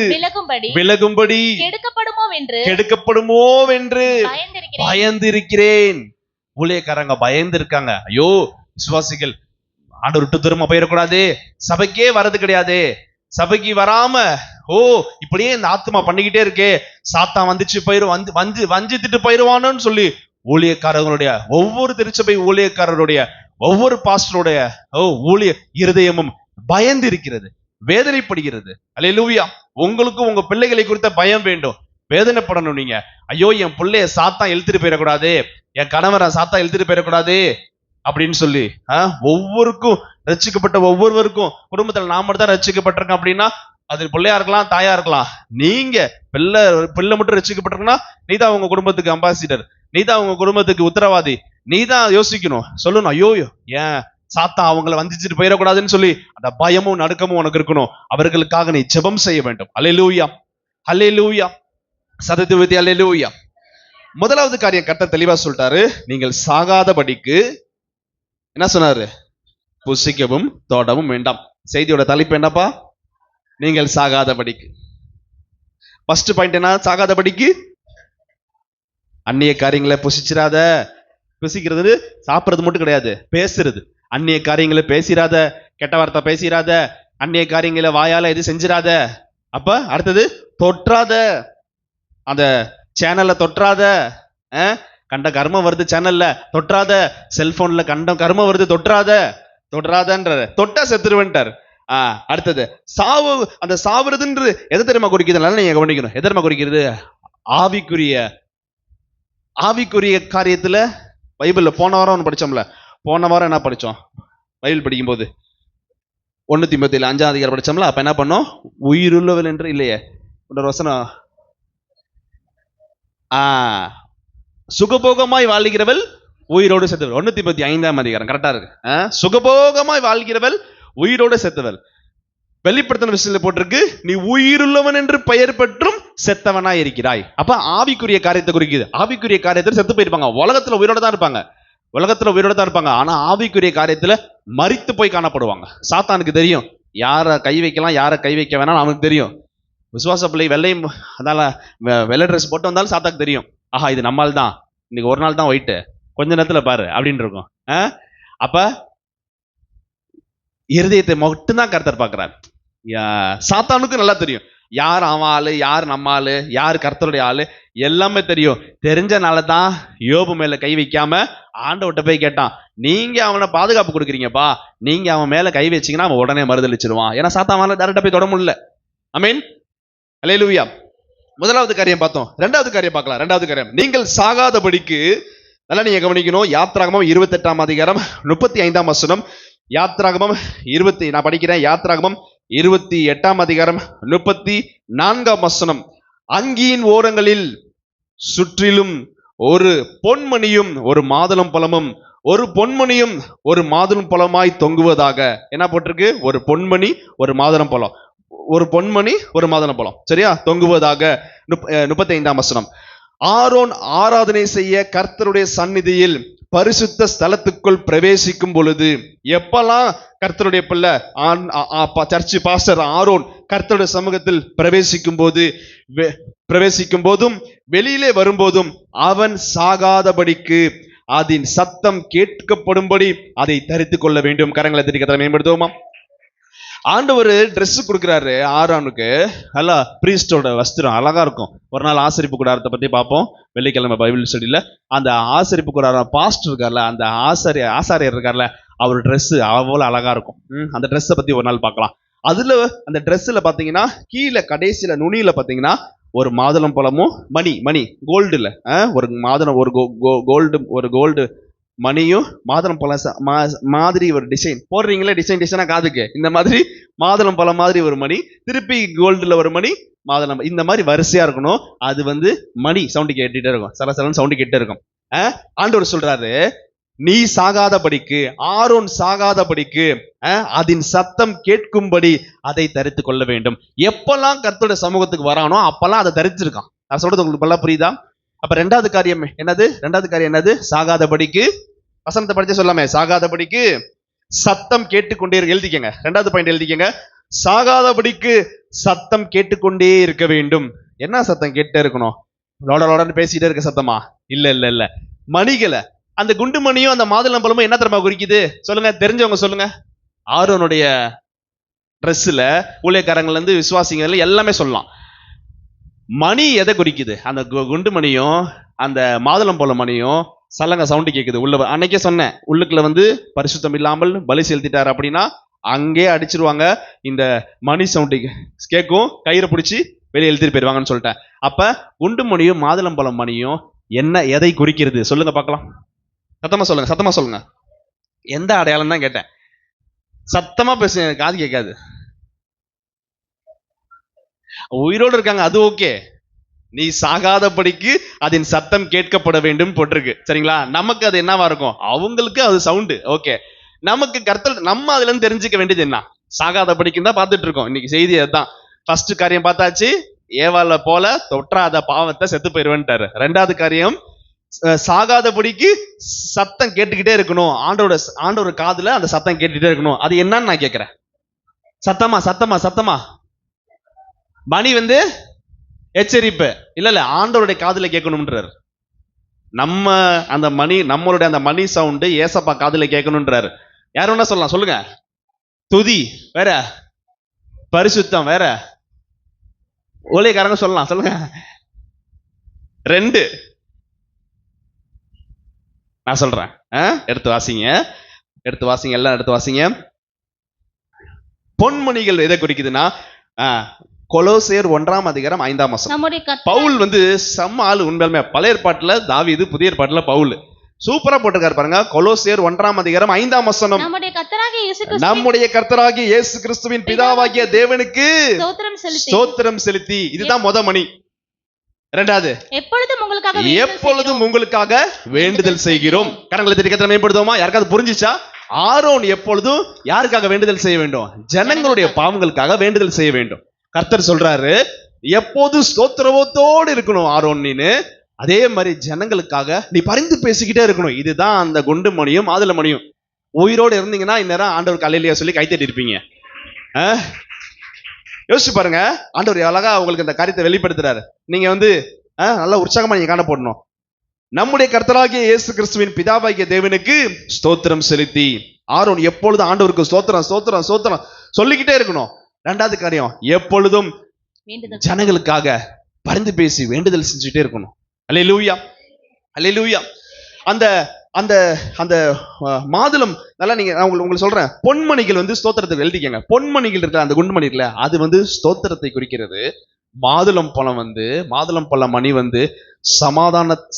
விலகும்படி கெடுக்கப்படுமோ என்று பயந்திருக்கிறேன். ஊழியக்காரங்க பயந்து இருக்காங்க. ஐயோ விசுவாசிகள் ஆண்டவர் விட்டு தூரமா போயிடக்கூடாது, சபைக்கே வர்றது கிடையாது, சபைக்கு வராம இப்படியே இந்த ஆத்மா பண்ணிக்கிட்டே இருக்கே, சாத்தான் வந்துச்சு வஞ்சித்துட்டு போயிருவானு சொல்லி ஊழியக்காரர்களுடைய, ஒவ்வொரு திருச்சபை ஊழியக்காரருடைய, ஒவ்வொரு பாஸ்டருடைய ஊழிய இருதயமும் பயந்து இருக்கிறது, வேதனைப்படுகிறது. அல்லேலூயா. உங்களுக்கும் உங்க பிள்ளைகளை குறித்த பயம் வேண்டும், வேதனைப்படணும். நீங்க ஐயோ என் பிள்ளைய சாத்தான் இழுத்துட்டு போயிடக்கூடாது, என் கணவரை சாத்தான் இழுத்துட்டு போயிடக்கூடாது அப்படின்னு சொல்லி ஒவ்வொருக்கும் ரட்சிக்கப்பட்ட ஒவ்வொருவருக்கும் குடும்பத்துல நான் மட்டும் தான் ரட்சிக்கப்பட்டிருக்கேன் அப்படின்னா, அது பிள்ளையா இருக்கலாம், தாயா இருக்கலாம். நீங்க பிள்ளை மட்டும் ரட்சிக்கப்பட்டிருக்கா, நீதான் உங்க குடும்பத்துக்கு அம்பாசிடர், நீதான் உங்க குடும்பத்துக்கு உத்தரவாதி, நீதான் யோசிக்கணும், சொல்லணும். ஐயோ ஏன் சாத்தான் அவங்களை வஞ்சிச்சுட்டு போயிடக்கூடாதுன்னு சொல்லி அந்த பயமும் நடுக்கமும் உனக்கு இருக்கணும். அவர்களுக்காக நீ ஜெபம் செய்ய வேண்டும். அல்லேலூயா, அல்லேலூயா, சததுவதி, அல்லேலூயா. முதலாவது காரியம் கர்த்தர் தெளிவா சொல்லிட்டாரு, நீங்கள் சாகாதபடிக்கு என்ன சொன்னாரு, புசிக்கவும் தோடவும் வேண்டாம். செய்தியோட தலைப்பு என்னப்பா, நீங்கள் சாகாதபடிக்கு. ஃபர்ஸ்ட் பாயிண்ட் என்ன, சாகாதபடிக்கு அந்நிய காரியங்களை புசிச்சிடாத, புசிக்கிறது சாப்பிட்றது மட்டும் கிடையாது, பேசுறது. அந்நிய காரியங்களை பேசிராத, கெட்ட வார்த்தை பேசிராத, அந்நிய காரியங்களை வாயால எது செஞ்சிராத. அப்ப அடுத்தது தொற்றாத, அந்த சேனல்ல தொற்றாத. கண்ட கர்மம் வருது சேனல்ல, தொற்றாத. செல்போன்ல கண்ட கர்மம் வருது, தொற்றாதன்ற. தொட்டா செத்துருவன்ட்டார். அடுத்தது சாவு. அந்த சாவுறதுன்ற எதை தெரியுமா குறிக்கிறது? நீங்க கவனிக்கணும். எதை தெரியுமா குறிக்கிறது? ஆவிக்குரிய காரியத்துல பைபிள்ல போன வாரம் ஒன்று படிச்சோம்ல. போன வாரம் என்ன படிச்சோம்? பைபிள் படிக்கும்போது 1 தீமோத்தேயு 5ஆம் அதிகாரம் படிச்சோம்ல. அப்ப என்ன பண்ணோம்? உயிருள்ளவள் என்று இல்லையே, இன்னொரு வசனம், சுகபோகமாய் வாழ்கிறவள் உயிரோடு செத்தவள். 1 தீமோத்தேயு 5ஆம் அதிகாரம் கரெக்டா இருக்கு. சுகபோகமாய் வாழ்கிறவள் உயிரோடு செத்தவள். வெளிப்படுத்தின விஷயத்துல போட்டிருக்கு, நீ உயிருள்ளவன் என்று பெயர் பெற்றும் செத்தவனா இருக்கிறாய். அப்ப ஆவிக்குரிய காரியத்தை குறிக்குது. ஆவிக்குரிய காரியத்துல செத்து போயிருப்பாங்க. உலகத்துல உயிரோட தான் இருப்பாங்க. ஆனா ஆவிக்குரிய காரியத்துல மரித்து போய் காணப்படுவாங்க. சாத்தானுக்கு தெரியும் யாரை கை வைக்கலாம், யாரை கை வைக்க வேணாம். அவனுக்கு தெரியும். விசுவாச பிள்ளை வெள்ளையும், அதனால வெள்ளை ட்ரெஸ் போட்டு வந்தாலும் சாத்தாக்கு தெரியும், ஆஹா இது நம்மால் தான், இன்னைக்கு ஒரு நாள் தான் ஒயிட்டு, கொஞ்ச நேரத்துல பாரு அப்படின்னு இருக்கும். அப்ப இருதயத்தை மட்டும்தான் கர்த்தர் பார்க்கிறார். சாத்தானுக்கு நல்லா தெரியும் யார் அவன் ஆளு, யார் நம்ம ஆளு, யார் கர்த்தருடைய ஆளு, எல்லாமே தெரியும். தெரிஞ்சனால தான் யோபு மேல கை வைக்காம ஆண்டவர்கிட்ட போய் கேட்டான், நீங்க அவனை பாதுகாப்பு கொடுக்குறீங்கப்பா, நீங்க அவன் மேல கை வச்சீங்கன்னா அவன் உடனே மறுதளிச்சிருவான். ஏன்னா சாத்தான் டைரக்டா போய் தொட முடியல. ஆமென், அல்லேலூயா. முதலாவது காரியம் பார்த்தோம். இரண்டாவது காரியம் பார்க்கலாம். இரண்டாவது காரியம், நீங்கள் சாகாதபடிக்கு. நல்லா நீங்க கவனிக்கணும். யாத்ராகமம் 28ஆம் அதிகாரம் 35ஆம் வசனம். யாத்ராகமம் 20, நான் படிக்கிறேன். யாத்ராகமம் 28ஆம் அதிகாரம் 34ஆம் வசனம். அங்கியின் ஓரங்களில் சுற்றிலும் ஒரு பொன்மணியும் ஒரு மாதுளம் பழமும், ஒரு பொன்மணியும் ஒரு மாதுளம் பழமாய் தொங்குவதாக. என்ன போட்டிருக்கு? ஒரு பொன்மணி ஒரு மாதுளம் பழம், ஒரு பொன்மணி ஒரு மாதுளம் பழம், சரியா, தொங்குவதாக. 35ஆம் வசனம். ஆரோன் ஆராதனை செய்ய கர்த்தருடைய சந்நிதியில் பரிசுத்த ஸ்தலத்துக்குள் பிரவேசிக்கும் பொழுது, எப்பெல்லாம் கர்த்தருடைய பிள்ளை சர்ச்சு பாஸ்டர் ஆரோன் கர்த்தருடைய சமூகத்தில் பிரவேசிக்கும் போதும் வெளியிலே வரும்போதும் அவன் சாகாதபடிக்கு அதன் சத்தம் கேட்கப்படும்படி அதை தரித்துக் கொள்ள வேண்டும். கரங்களை தரிக்க மேம்படுத்துவோமா? ஆண்டவர் ட்ரெஸ் கொடுக்குறாரு ஆரோனுக்கு. நல்லா பிரீஸ்டோட வஸ்திரம் அழகா இருக்கும். ஒரு நாள் ஆசரிப்பு கூடாரத்தை பத்தி பார்ப்போம் வெள்ளிக்கிழமை பைபிள் ஸ்டடியில. அந்த ஆசரிப்பு கூடாரம் பாஸ்டர் இருக்கார்ல, அந்த ஆசாரியர் இருக்கார்ல, அவர் ட்ரெஸ் அவ்வளவு அழகா இருக்கும். அந்த ட்ரெஸ்ஸை பத்தி ஒரு நாள் பார்க்கலாம். அதுல அந்த ட்ரெஸ்ல பாத்தீங்கன்னா கீழே கடைசியில நுனியில பாத்தீங்கன்னா ஒரு மாதுளம் பழமும் மணி கோல்டுல ஒரு மாதுளம், ஒரு கோல்டு மணியும் மாதுளம் பழம் மாதிரி ஒரு டிசைன் போடுறீங்களே, டிசைனா காதுக்கு, இந்த மாதிரி மாதுளம் பழம் மாதிரி ஒரு மணி, திருப்பி கோல்டுல ஒரு மணி, மாதுளம், இந்த மாதிரி வரிசையா இருக்கணும். அது மணி சவுண்டு கேட்டுட்டே இருக்கும், சலசலன்னு சவுண்டு கேட்டே இருக்கும். ஆண்டவர் சொல்றாரு, நீ சாகாதபடிக்கு, ஆரோன் சாகாதபடிக்கு அதன் சத்தம் கேட்கும்படி அதை தரித்து கொள்ள வேண்டும். எப்பெல்லாம் கர்த்தருடைய சமூகத்துக்கு வரானோ அப்பெல்லாம் அதை தரிச்சிருக்கான். நான் சொல்றது உங்களுக்கு நல்லா புரியுதா? அப்ப ரெண்டாவது காரியம் என்னது? சாகாதபடிக்கு. வசனத்தை படிச்சு சொல்லாமே, சாகாதபடிக்கு சத்தம் கேட்டுக்கொண்டே எழுதிக்கங்க. ரெண்டாவது பாயிண்ட் எழுதிக்கங்க, சாகாதபடிக்கு சத்தம் கேட்டுக்கொண்டே இருக்க வேண்டும். என்ன சத்தம் கேட்டே இருக்கணும்? லோடன்னு பேசிட்டே இருக்க சத்தமா? இல்ல, மணிகளை, அந்த குண்டு மணியும் அந்த மாதுளம் பழமும் என்ன தெரியுமா குறிக்குது? சொல்லுங்க, தெரிஞ்சவங்க சொல்லுங்க. ஆரோனுடைய ட்ரெஸ்ல ஊழியக்காரங்கள்ல இருந்து விசுவாசிகள் எல்லாமே சொல்லலாம். மணி எதை குறிக்குது? அந்த குண்டு மணியும் அந்த மாதுளம் பழ மணியும் சலங்க சவுண்டு கேட்குது உள்ள. அன்னைக்கே சொன்னேன், உள்ளுக்குள்ள பரிசுத்தம் இல்லாமல் பலி செலுத்திட்டாரு அப்படின்னா அங்கே அடிச்சிருவாங்க. இந்த மணி சவுண்டு கேட்கும், கயிறை பிடிச்சி வெளியே எழுதிட்டு போயிருவாங்கன்னு சொல்லிட்டேன். அப்ப குண்டு மணியும் மாதுளம் பழம் மணியும் எதை குறிக்கிறது? சொல்லுங்க பார்க்கலாம். சத்தமா சொல்லுங்க. எந்த அடையாளம் தான் கேட்டேன். சத்தமா பேச காது கேட்காது. உயிரோடு இருக்காங்க, அது ஓகே. நீ சாகாதபடிக்கு அதன் சத்தம் கேட்கப்பட வேண்டும் போட்டிருக்கு, சரிங்களா? நமக்கு அது என்னவா இருக்கும்? அவங்களுக்கு அது சவுண்டு ஓகே. நமக்கு கர்த்தர், நம்ம அதுல இருந்து தெரிஞ்சுக்க வேண்டியது என்ன? சாகாதபடிக்கு தான் பார்த்துட்டு இருக்கோம். இன்னைக்கு செய்தி அதுதான். ஃபர்ஸ்ட் காரியம் பார்த்தாச்சு, ஏவாள போல தொற்றாத பாவத்தை செத்து போயிருவேன்ட்டாரு. ரெண்டாவது காரியம், சாகாதபடிக்கு சத்தம் கேட்டுக்கிட்டே இருக்கணும். ஆண்டோட காதுல அந்த சத்தம் கேட்டுக்கிட்டே இருக்கணும். அது என்னன்னு நான் கேட்கிறேன். சத்தமா மணி எச்சரிப்பு இல்ல, ஆண்டவருடைய காதுல கேட்கணும்ன்றார். நம்ம அந்த மணி, நம்மளுடைய அந்த மணி சவுண்டு ஏசப்பா காதுல கேட்கணுன்றாரு. யார் வேணா சொல்லலாம், சொல்லுங்க. துதி வேற, பரிசுத்தம் வேற, ஊழியக்காரங்க சொல்லலாம், சொல்லுங்க. 2 நான் சொல்றேன். எடுத்து வாசிங்க, எடுத்து வாசிங்க, எல்லாம் எடுத்து வாசிங்க. பொன்மணிகள் எதை குறிக்குதுன்னா, கொலோசியர் 1:5 நம்முடைய பவுல் வந்து செம்ம ஆளு உண்மையுமே. பழைய ஏற்பாட்டுல தாவீது, புதிய ஏற்பாட்டுல பவுல். சூப்பரா போட்டிருக்காரு பாருங்க. கொலோசியர் 1:5 நம்முடைய கர்த்தராகிய இயேசு கிறிஸ்துவின் பிதாவாகிய தேவனுக்கு ஸ்தோத்திரம் செலுத்தி. இதுதான் முத மணி. 2வது, எப்பொழுதும் உங்களுக்காக வேண்டுதல் செய்கிறோம். கரங்களை தட்டி கர்த்தரை மேம்படுத்துவோமா? யாருக்காவது புரிஞ்சிச்சா? ஆரோன் எப்பொழுதும் யாருக்காக வேண்டுதல் செய்ய வேண்டும்? ஜனங்களுடைய பாவங்களுக்காக வேண்டுதல் செய்ய வேண்டும். கர்த்தர் சொல்றாரு, எப்போதும் ஸ்தோத்திரத்தோடு இருக்கணும் ஆரோன் நீனு. அதே மாதிரி ஜனங்களுக்காக நீ பரிந்து பேசிக்கிட்டே இருக்கணும். இதுதான் அந்த குண்டு மணியும் மாதுளை மணியும். உயிரோடு இருந்தீங்கன்னா இந்நேரம் ஆண்டவருக்கு அல்லேலூயா சொல்லி கைத்தட்டி இருப்பீங்க. யோசிச்சு பாருங்க, ஆண்டவர் அழகா உங்களுக்கு இந்த காரியத்தை வெளிப்படுத்துறாரு. நீங்க வந்து நல்லா உற்சாகமா நீங்க காண போடணும். நம்முடைய கர்த்தராகிய இயேசு கிறிஸ்துவின் பிதாவாகிய தேவனுக்கு ஸ்தோத்திரம் செலுத்தி. ஆரோன் எப்பொழுதும் ஆண்டவருக்கு ஸ்தோத்திரம் ஸ்தோத்திரம் ஸ்தோத்திரம் சொல்லிக்கிட்டே இருக்கணும். 2வது காரியம், எப்பொழுதும் ஜனங்களுக்காக பரிந்து பேசி வேண்டுதல் செஞ்சுட்டே இருக்கணும். அல்லேலூயா, அல்லேலூயா. அந்த அந்த அந்த மாதுளம் நல்லா நீங்க உங்களுக்கு சொல்றேன். பொன்மணிகள் வந்து ஸ்தோத்திரத்தை எழுதிக்கங்க. பொன்மணிகள் இருக்கிற அந்த குண்டுமணி இருக்குல்ல, அது வந்து ஸ்தோத்திரத்தை குறிக்கிறது. மாதுளம் பழம் வந்து, மாதுளம் பழ மணி வந்து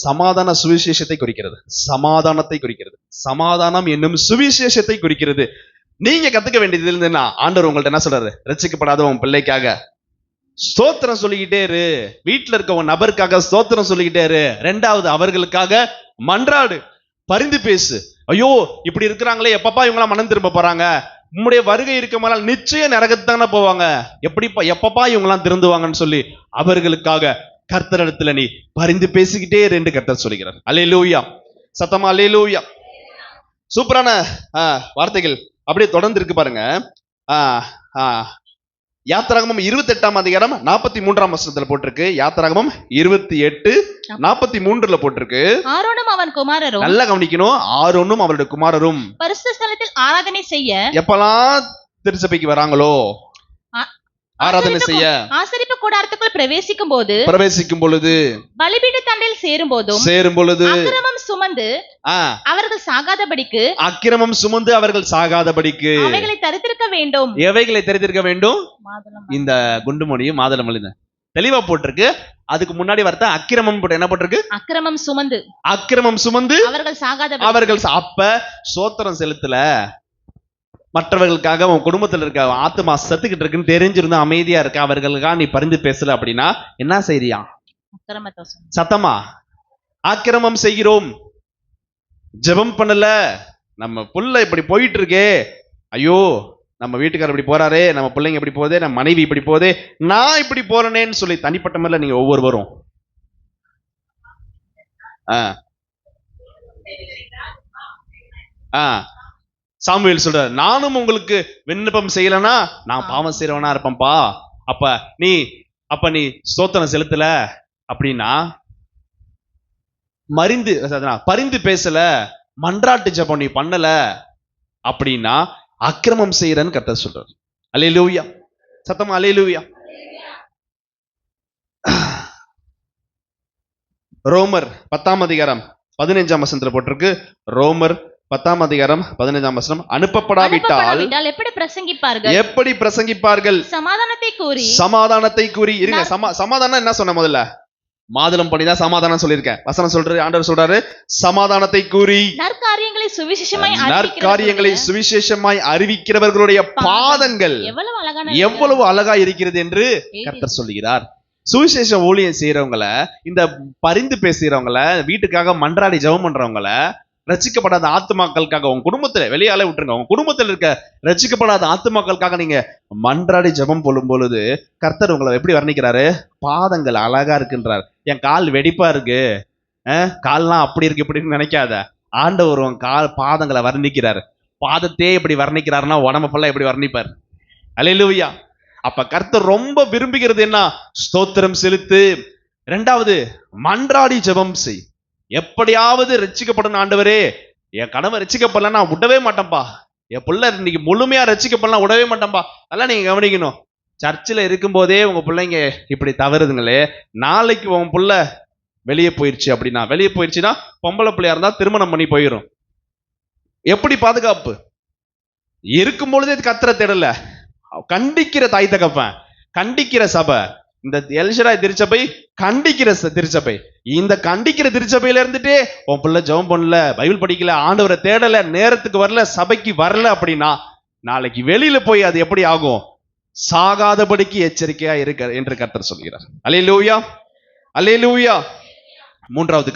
சமாதான சுவிசேஷத்தை குறிக்கிறது. சமாதானத்தை குறிக்கிறது. சமாதானம் என்னும் சுவிசேஷத்தை குறிக்கிறது. நீங்க கத்துக்க வேண்டியது இருந்ததுன்னா, ஆண்டவர் உங்கள்ட்ட என்ன சொல்றாரு? ரட்சிக்கப்படாத உன் பிள்ளைக்காக ஸ்தோத்திரம் சொல்லிக்கிட்டே இரு. வீட்டுல இருக்க உன் நபருக்காக ஸ்தோத்திரம் சொல்லிக்கிட்டே இரு. 2வது, அவர்களுக்காக மன்றாடு, பரிந்து பேசு. ஐயோ இப்படி இருக்கிறாங்களே, எப்பப்பா இவங்களாம் மனம் திரும்ப போறாங்க? உம்முடைய வருகை இருக்கமானால் நிச்சயம் நரகத்தானே போவாங்க, எப்பப்பா இவங்களாம் திருந்துவாங்கன்னு சொல்லி அவர்களுக்காக கர்த்தரிடத்துல நீ பரிந்து பேசிக்கிட்டே இரு என்று கர்த்தர் சொல்கிறார். அல்லேலூயா, சத்தமா அல்லேலூயா. சூப்பரான வார்த்தைகள் அப்படியே தொடர்ந்து இருக்கு பாருங்க. யாத்திராகமம் 28:43 போட்டிருக்கு. யாத்திராகமம் 28:43 போட்டிருக்கு. ஆரோனும் அவன் குமாரரும், நல்லா கவனிக்கணும், ஆரோனும் அவருடைய குமாரரும் பரிசுத்த ஸ்தலத்தில் ஆராதனை செய்ய, எப்பெல்லாம் திருச்சபைக்கு வராங்களோ ஆராதனை செய்ய, ஆசரிப்பு கூடாரத்துக்குள் பிரவேசிக்கும் பொழுது, பலிபீட தண்டையில் சேரும் பொழுது அக்கிரமம் சுமந்து அவர்கள் சாகாதபடிக்கு அவைகளை தரித்திருக்க வேண்டும். எவைகளை தரித்திருக்க வேண்டும்? இந்த குண்டுமணியும் மாதுளை மணியும் தெளிவா போட்டிருக்கு. அதுக்கு முன்னாடி வார்த்தை அக்கிரமம் போட்டு என்ன போட்டிருக்கு? அக்கிரமம் சுமந்து அவர்கள் அப்ப சோத்திரம் செலுத்தல, மற்றவர்களுக்காக உன் குடும்பத்தில் இருக்க ஆத்மா சத்துக்கிட்டு இருக்குன்னு தெரிஞ்சிருந்தா அமைதியா இருக்க, அவர்களுக்காக நீ பரிந்து பேசல அப்படின்னா என்ன செய்றியா? சத்தமா ஆக்கிரமம் செய்கிறோம். ஜெபம் பண்ணல, நம்ம புள்ள இப்படி போயிட்டு இருக்கே, ஐயோ நம்ம வீட்டுக்காரர் இப்படி போறாரே, நம்ம பிள்ளைங்க இப்படி போதே, நம்ம மனைவி இப்படி போதே, நான் இப்படி போறேனேன்னு சொல்லி தனிப்பட்ட முறையில் நீங்க ஒவ்வொருவரும் சாமுவேல் சொல்றாரு, நானும் உங்களுக்கு விண்ணப்பம் செய்யலனா நான் பாவம் செய்யறவனா இருப்பேன்பா. அப்ப நீ ஸ்தோத்திரம் செலுத்தல அப்படின்னா, பரிந்து பேசல, மன்றாட்டு ஜெபம் நீ பண்ணல அப்படின்னா அக்கிரமம் செய்யறன்னு கர்த்தர் சொல்றாரு. அல்லேலூயா, சத்தமா அல்லேலூயா. ரோமர் 10:15 போட்டிருக்கு. ரோமர் 10:15 அனுப்பப்படாவிட்டால் எப்படி பிரசங்கிப்பார்கள்? சமாதானத்தை கூறி இருங்க. சமாதானம் என்ன சொன்ன? முதல்ல மாதுளம் பண்ணிதான் சமாதானம் சொல்லியிருக்கேன். வசனம் சொல்றாரு, ஆண்டவர் சொல்றாரு, சமாதானத்தை கூறி நற்காரியங்களை சுவிசேஷமாய் அறிவிக்கிறவர்களுடைய பாதங்கள் எவ்வளவு அழகா இருக்கிறது என்று கர்த்தர் சொல்லுகிறார். சுவிசேஷ ஊழியம் செய்யறவங்கள, இந்த பரிந்து பேசுறவங்கள, வீட்டுக்காக மன்றாடி ஜெபம் பண்றவங்கள, ரட்சிக்கப்படாத ஆத்துமாக்களுக்காக, உங்க குடும்பத்துல வெளியால விட்டுருங்க, உங்க குடும்பத்துல இருக்க ரட்சிக்கப்படாத ஆத்துமாக்களுக்காக நீங்க மன்றாடி ஜெபம் போடும் பொழுது கர்த்தர் உங்களை எப்படி வர்ணிக்கிறாரு? பாதங்கள் அழகா இருக்குன்றார். என் கால் வெடிப்பா இருக்கு, கால்லாம் அப்படி இருக்கு இப்படின்னு நினைக்காத. ஆண்டவர் உன் பாதங்களை வர்ணிக்கிறாரு. பாதத்தையே இப்படி வர்ணிக்கிறாருன்னா உடம்பு ஃபுல்லா எப்படி வர்ணிப்பார்? அல்லேலூயா. அப்ப கர்த்தர் ரொம்ப விரும்புகிறது என்ன? ஸ்தோத்திரம் செலுத்து. 2வது, மன்றாடி ஜெபம் செய். எப்படியாவது ரட்சிக்கப்படணும் ஆண்டவரே, என் கணவன் ரட்சிக்கப்படலாம் நான் விடவே மாட்டேன்பா, என் பிள்ளை இன்னைக்கு முழுமையா ரட்சிக்கப்படலாம் விடவே மாட்டேன்பா. அதெல்லாம் நீங்க கவனிக்கணும். சர்ச்சில் இருக்கும்போதே உங்க பிள்ளைங்க இப்படி தவறுதுங்களே, நாளைக்கு உன் பிள்ளை வெளியே போயிடுச்சு அப்படின்னா, வெளியே போயிடுச்சுன்னா பொம்பளை பிள்ளையா இருந்தா திருமணம் பண்ணி போயிடும். எப்படி பாதுகாப்பு? இருக்கும் பொழுதே கத்திர தேடல, கண்டிக்கிற தாய் தகப்பன், கண்டிக்கிற சபை, இந்த எல்ஷடாய் திருச்சபை கண்டிக்கிற திருச்சபை. இந்த கண்டிக்கிற திருச்சபையில இருந்துட்டு உன் பிள்ளை ஜெபம் பண்ணல, பைபிள் படிக்கல, ஆண்டவரை தேடல, நேரத்துக்கு வரல, சபைக்கு வரல அப்படின்னா நாளைக்கு வெளியில போய் அது எப்படி ஆகும்? சாகாதபடிக்கு எச்சரிக்கையா இருக்க என்று கர்த்தர் சொல்கிறார். அல்லேலூயா, அல்லேலூயா. மூன்றாவது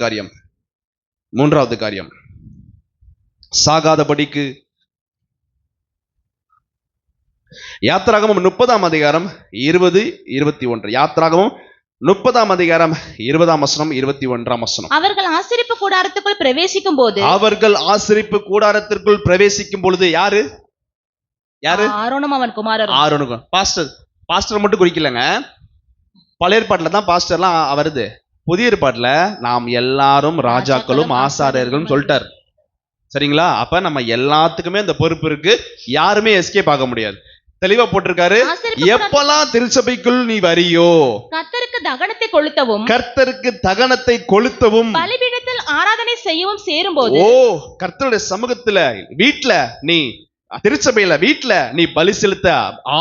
காரியம் சாகாதபடிக்கு. யாத்திராகமம் 30ஆம் அதிகாரம் 20-21. யாத்திராகமம் 30ஆம் அதிகாரம் 20ஆம் வசனம் 21ஆம் வசனம். அவர்கள் ஆசரிப்பு கூடாரத்துக்குள் பிரவேசிக்கும் பொழுது யாரு ஆரோனும் அவன் குமாரரும். ஆரோனுக்கும். பாஸ்டர் மட்டும் குறிக்கலங்க. பழைய ஏற்பாட்டுல தான் பாஸ்டர்லாம் வருது. புதிய ஏற்பாட்டுல நாம் எல்லாரும் ராஜாக்களும் ஆசாரியர்களும் சொல்லிட்டார். சரிங்களா? அப்ப நம்ம எல்லாத்துக்குமே அந்த பொறுப்பு இருக்கு. யாருமே எஸ்கேப் ஆக முடியாது. தெளிவா போட்டிருக்காரு. எப்பெல்லாம் திருச்சபைக்குள் நீ வரியோ கர்த்தருக்கு தகனத்தை கொளுத்தவும் பலிபீடத்தில் ஆராதனை செய்யவும் சேரும்போது, கர்த்தருடைய சமூகத்துல வீட்ல நீ திருச்சபையில வீட்ல நீ பலி செலுத்த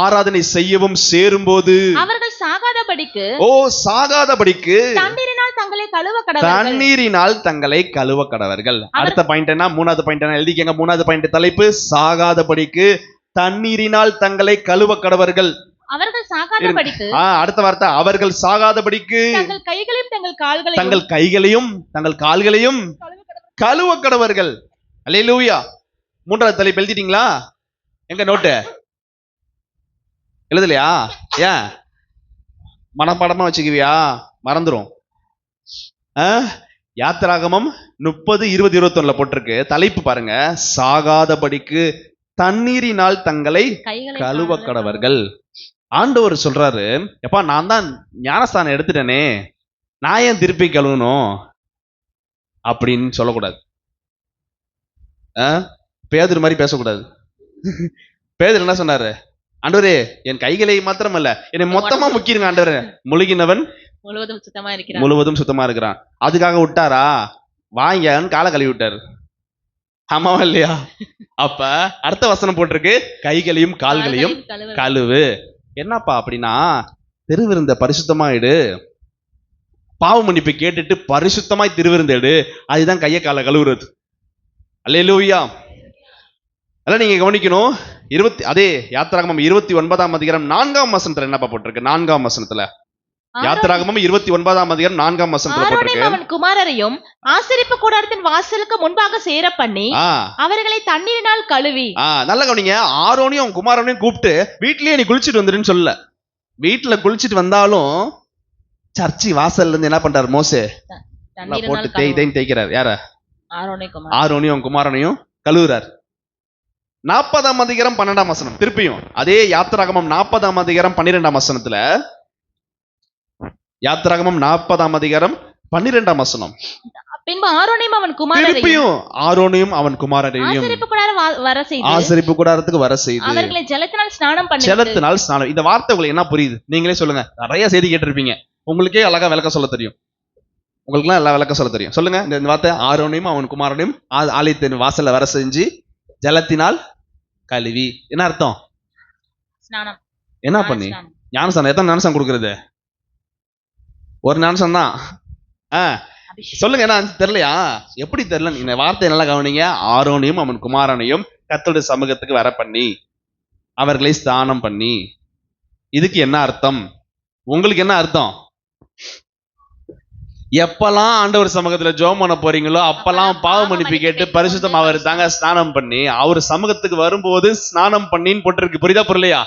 ஆராதனை செய்யவும் சேரும்போது அவர்கள் சாகாதபடிக்கு தண்ணீரினால் தங்களை கழுவ கடவர்கள். அடுத்த பாயிண்ட் என்ன? மூணாவது பாயிண்ட் என்ன? எழுதிக்கங்க. மூணாவது பாயிண்ட் தலைப்பு சாகாதபடிக்கு தண்ணீரினால் தங்களை கழுவ கடவர்கள். அடுத்த வார்த்தை அவர்கள் சாகாதபடிக்கு தங்கள் கைகளையும் தங்கள் கால்களையும் கழுவ கடவர்கள். அல்லேலூயா. மூன்றாவது தலைப்பு எழுதிட்டீங்களா? எங்க நோட்டு எழுதலையா? ஏன் மனப்பாடமா வச்சுக்குவியா? மறந்துரும். யாத்திராகமம் 30-20-21 போட்டிருக்கு. தலைப்பு பாருங்க, சாகாதபடிக்கு தண்ணீரினால் தங்களை கழுவ கடவர்கள். ஆண்டவர் சொல்றாரு, எப்பா நான் தான் ஞானஸ்தானம் எடுத்துட்டேனே, நான் ஏன் திருப்பி கழுவணும் அப்படின்னு சொல்லக்கூடாது. பேதுரு மாதிரி பேசக்கூடாது. பேதுரு என்ன சொன்னாரு? ஆண்டவரே என் கைகளை மாத்திரம் அல்ல, என்னை மொத்தமா முக்கிருங்க ஆண்டவரே. முழுகினவன் முழுவதும் சுத்தமா இருக்கிறான். அதுக்காக விட்டாரா? வாங்கன்னு காலை கழுவி விட்டாரு. ஆமாவா இல்லையா? அப்ப அடுத்த வசனம் போட்டிருக்கு, கைகளையும் கால்களையும் கழுவு. என்னப்பா அப்படின்னா, திருவிருந்த பரிசுத்தமாயிடு, பாவ மன்னிப்பு கேட்டுட்டு பரிசுத்தமாய் திருவிருந்தேடு. அதுதான் கையை காலை கழுவுறது. அல்லேலூயா. அதெல்லாம் நீங்க கவனிக்கணும். அதே யாத்திராகமம் 29ஆம் அதிகாரம் 4ஆம் வசனத்துல என்னப்பா போட்டிருக்கு? 4ஆம் வசனத்துல யாத்திராகமம் 29ஆம் அதிகாரம் 4ஆம் வசனத்துல போட்டிருக்கு, அவன் குமாரரையும் ஆசரிப்பு கூடாரத்தின் வாசலுக்கு முன்பாக சேர பண்ணி அவர்களை தண்ணீரினால் கழுவி. நல்லா கவனிங்க. ஆரோனையும் அவன் குமாரனையும் கூப்பிட்டு வீட்லயே நீ குளிச்சுட்டு வந்துருன்னு சொல்லல. வீட்டுல குளிச்சுட்டு வந்தாலும் சர்ச்சி வாசல்ல இருந்து என்ன பண்றாரு? மோசே போட்டு தேய்க்கிறார். யார? ஆரோனையும் அவன் குமாரனையும் கழுவுறார். 40ஆம் அதிகாரம் 12ஆம் வசனம் திருப்பியும் அதே யாத்திராகமம் 40ஆம் அதிகாரம் 12ஆம் வசனத்துல, யாத்திராகமம் 40ஆம் அதிகாரம் 12ஆம் வசனம், பின்பு ஆரோனையும் அவன் குமாரரையும் ஆசரிப்பு கூடாரத்துக்கு வர செய்து அவர்களை ஜலத்தினால் ஸ்நானம் பண்ணி. ஜலத்தினால் ஸ்நானம். இந்த வார்த்தை உங்களுக்கு என்ன புரியுது? நீங்களே சொல்லுங்க. நிறைய செய்தி கேட்டிருப்பீங்க, உங்களுக்கே அழகா விளக்க சொல்ல தெரியும். உங்களுக்குலாம் எல்லாம் விளக்க சொல்ல தெரியும். சொல்லுங்க இந்த வார்த்தை. ஆரோனையும் அவன் குமாரனையும் ஆலயத்தின் வாசல்ல வர செஞ்சு ஜலத்தினால் கழுவி. என்ன அர்த்தம்? என்ன பண்ணி? ஞானசானம். எத்தனை ஞானசானம் கொடுக்கறது? ஒரு ஞானசானம் தான். சொல்லுங்க. என்ன தெரியலையா? எப்படி தெரியல? இந்த வார்த்தை நல்லா கவனிங்க. ஆரோனையும் அவன் குமாரனையும் கர்த்தருடைய சமூகத்துக்கு வர பண்ணி அவர்களை ஸ்நானம் பண்ணி. இதுக்கு என்ன அர்த்தம்? உங்களுக்கு என்ன அர்த்தம்? எப்பெல்லாம் ஆண்டவர் சமூகத்துல ஜெபம் பண்ண போறீங்களோ அப்பெல்லாம் பாவ மன்னிப்பு கேட்டு பரிசுத்தம் அவர் தாங்க ஸ்நானம் பண்ணி அவர் சமூகத்துக்கு வரும்போது ஸ்நானம் பண்ணின்னு போட்டிருக்கு. புரியுதா புரியலையா?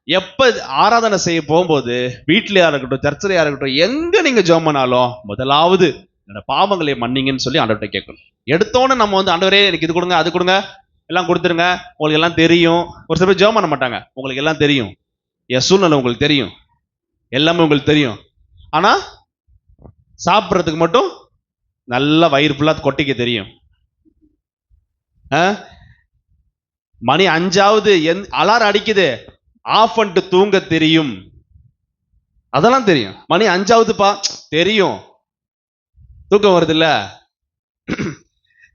எப்ப ஆராதனை செய்ய போகும்போது வீட்லயா இருக்கட்டும், சர்ச்சிலையா இருக்கட்டும், எங்க நீங்க ஜெபம் பண்ணாலும் முதலாவது என்னோட பாவங்களை மன்னிங்கன்னு சொல்லி ஆண்டவர்கிட்ட கேட்கணும். எடுத்தோன்னு நம்ம ஆண்டவரே எனக்கு இது கொடுங்க அது கொடுங்க எல்லாம் கொடுத்துருங்க, உங்களுக்கு எல்லாம் தெரியும். ஒரு சில பேர் ஜெபம் பண்ண மாட்டாங்க. உங்களுக்கு எல்லாம் தெரியும், என் சூழ்நிலை உங்களுக்கு தெரியும், எல்லாமே உங்களுக்கு தெரியும். ஆனா சாப்பிட்றதுக்கு மட்டும் நல்லா வயிறு ஃபுல்லா கொட்டிக்க தெரியும். மணி 5ஆவது அலாரம் அடிக்குது, ஆஃப் பண்ணிட்டு தூங்க தெரியும். அதெல்லாம் தெரியும். மணி 5ஆவதுப்பா தெரியும், தூக்கம் வருது இல்ல.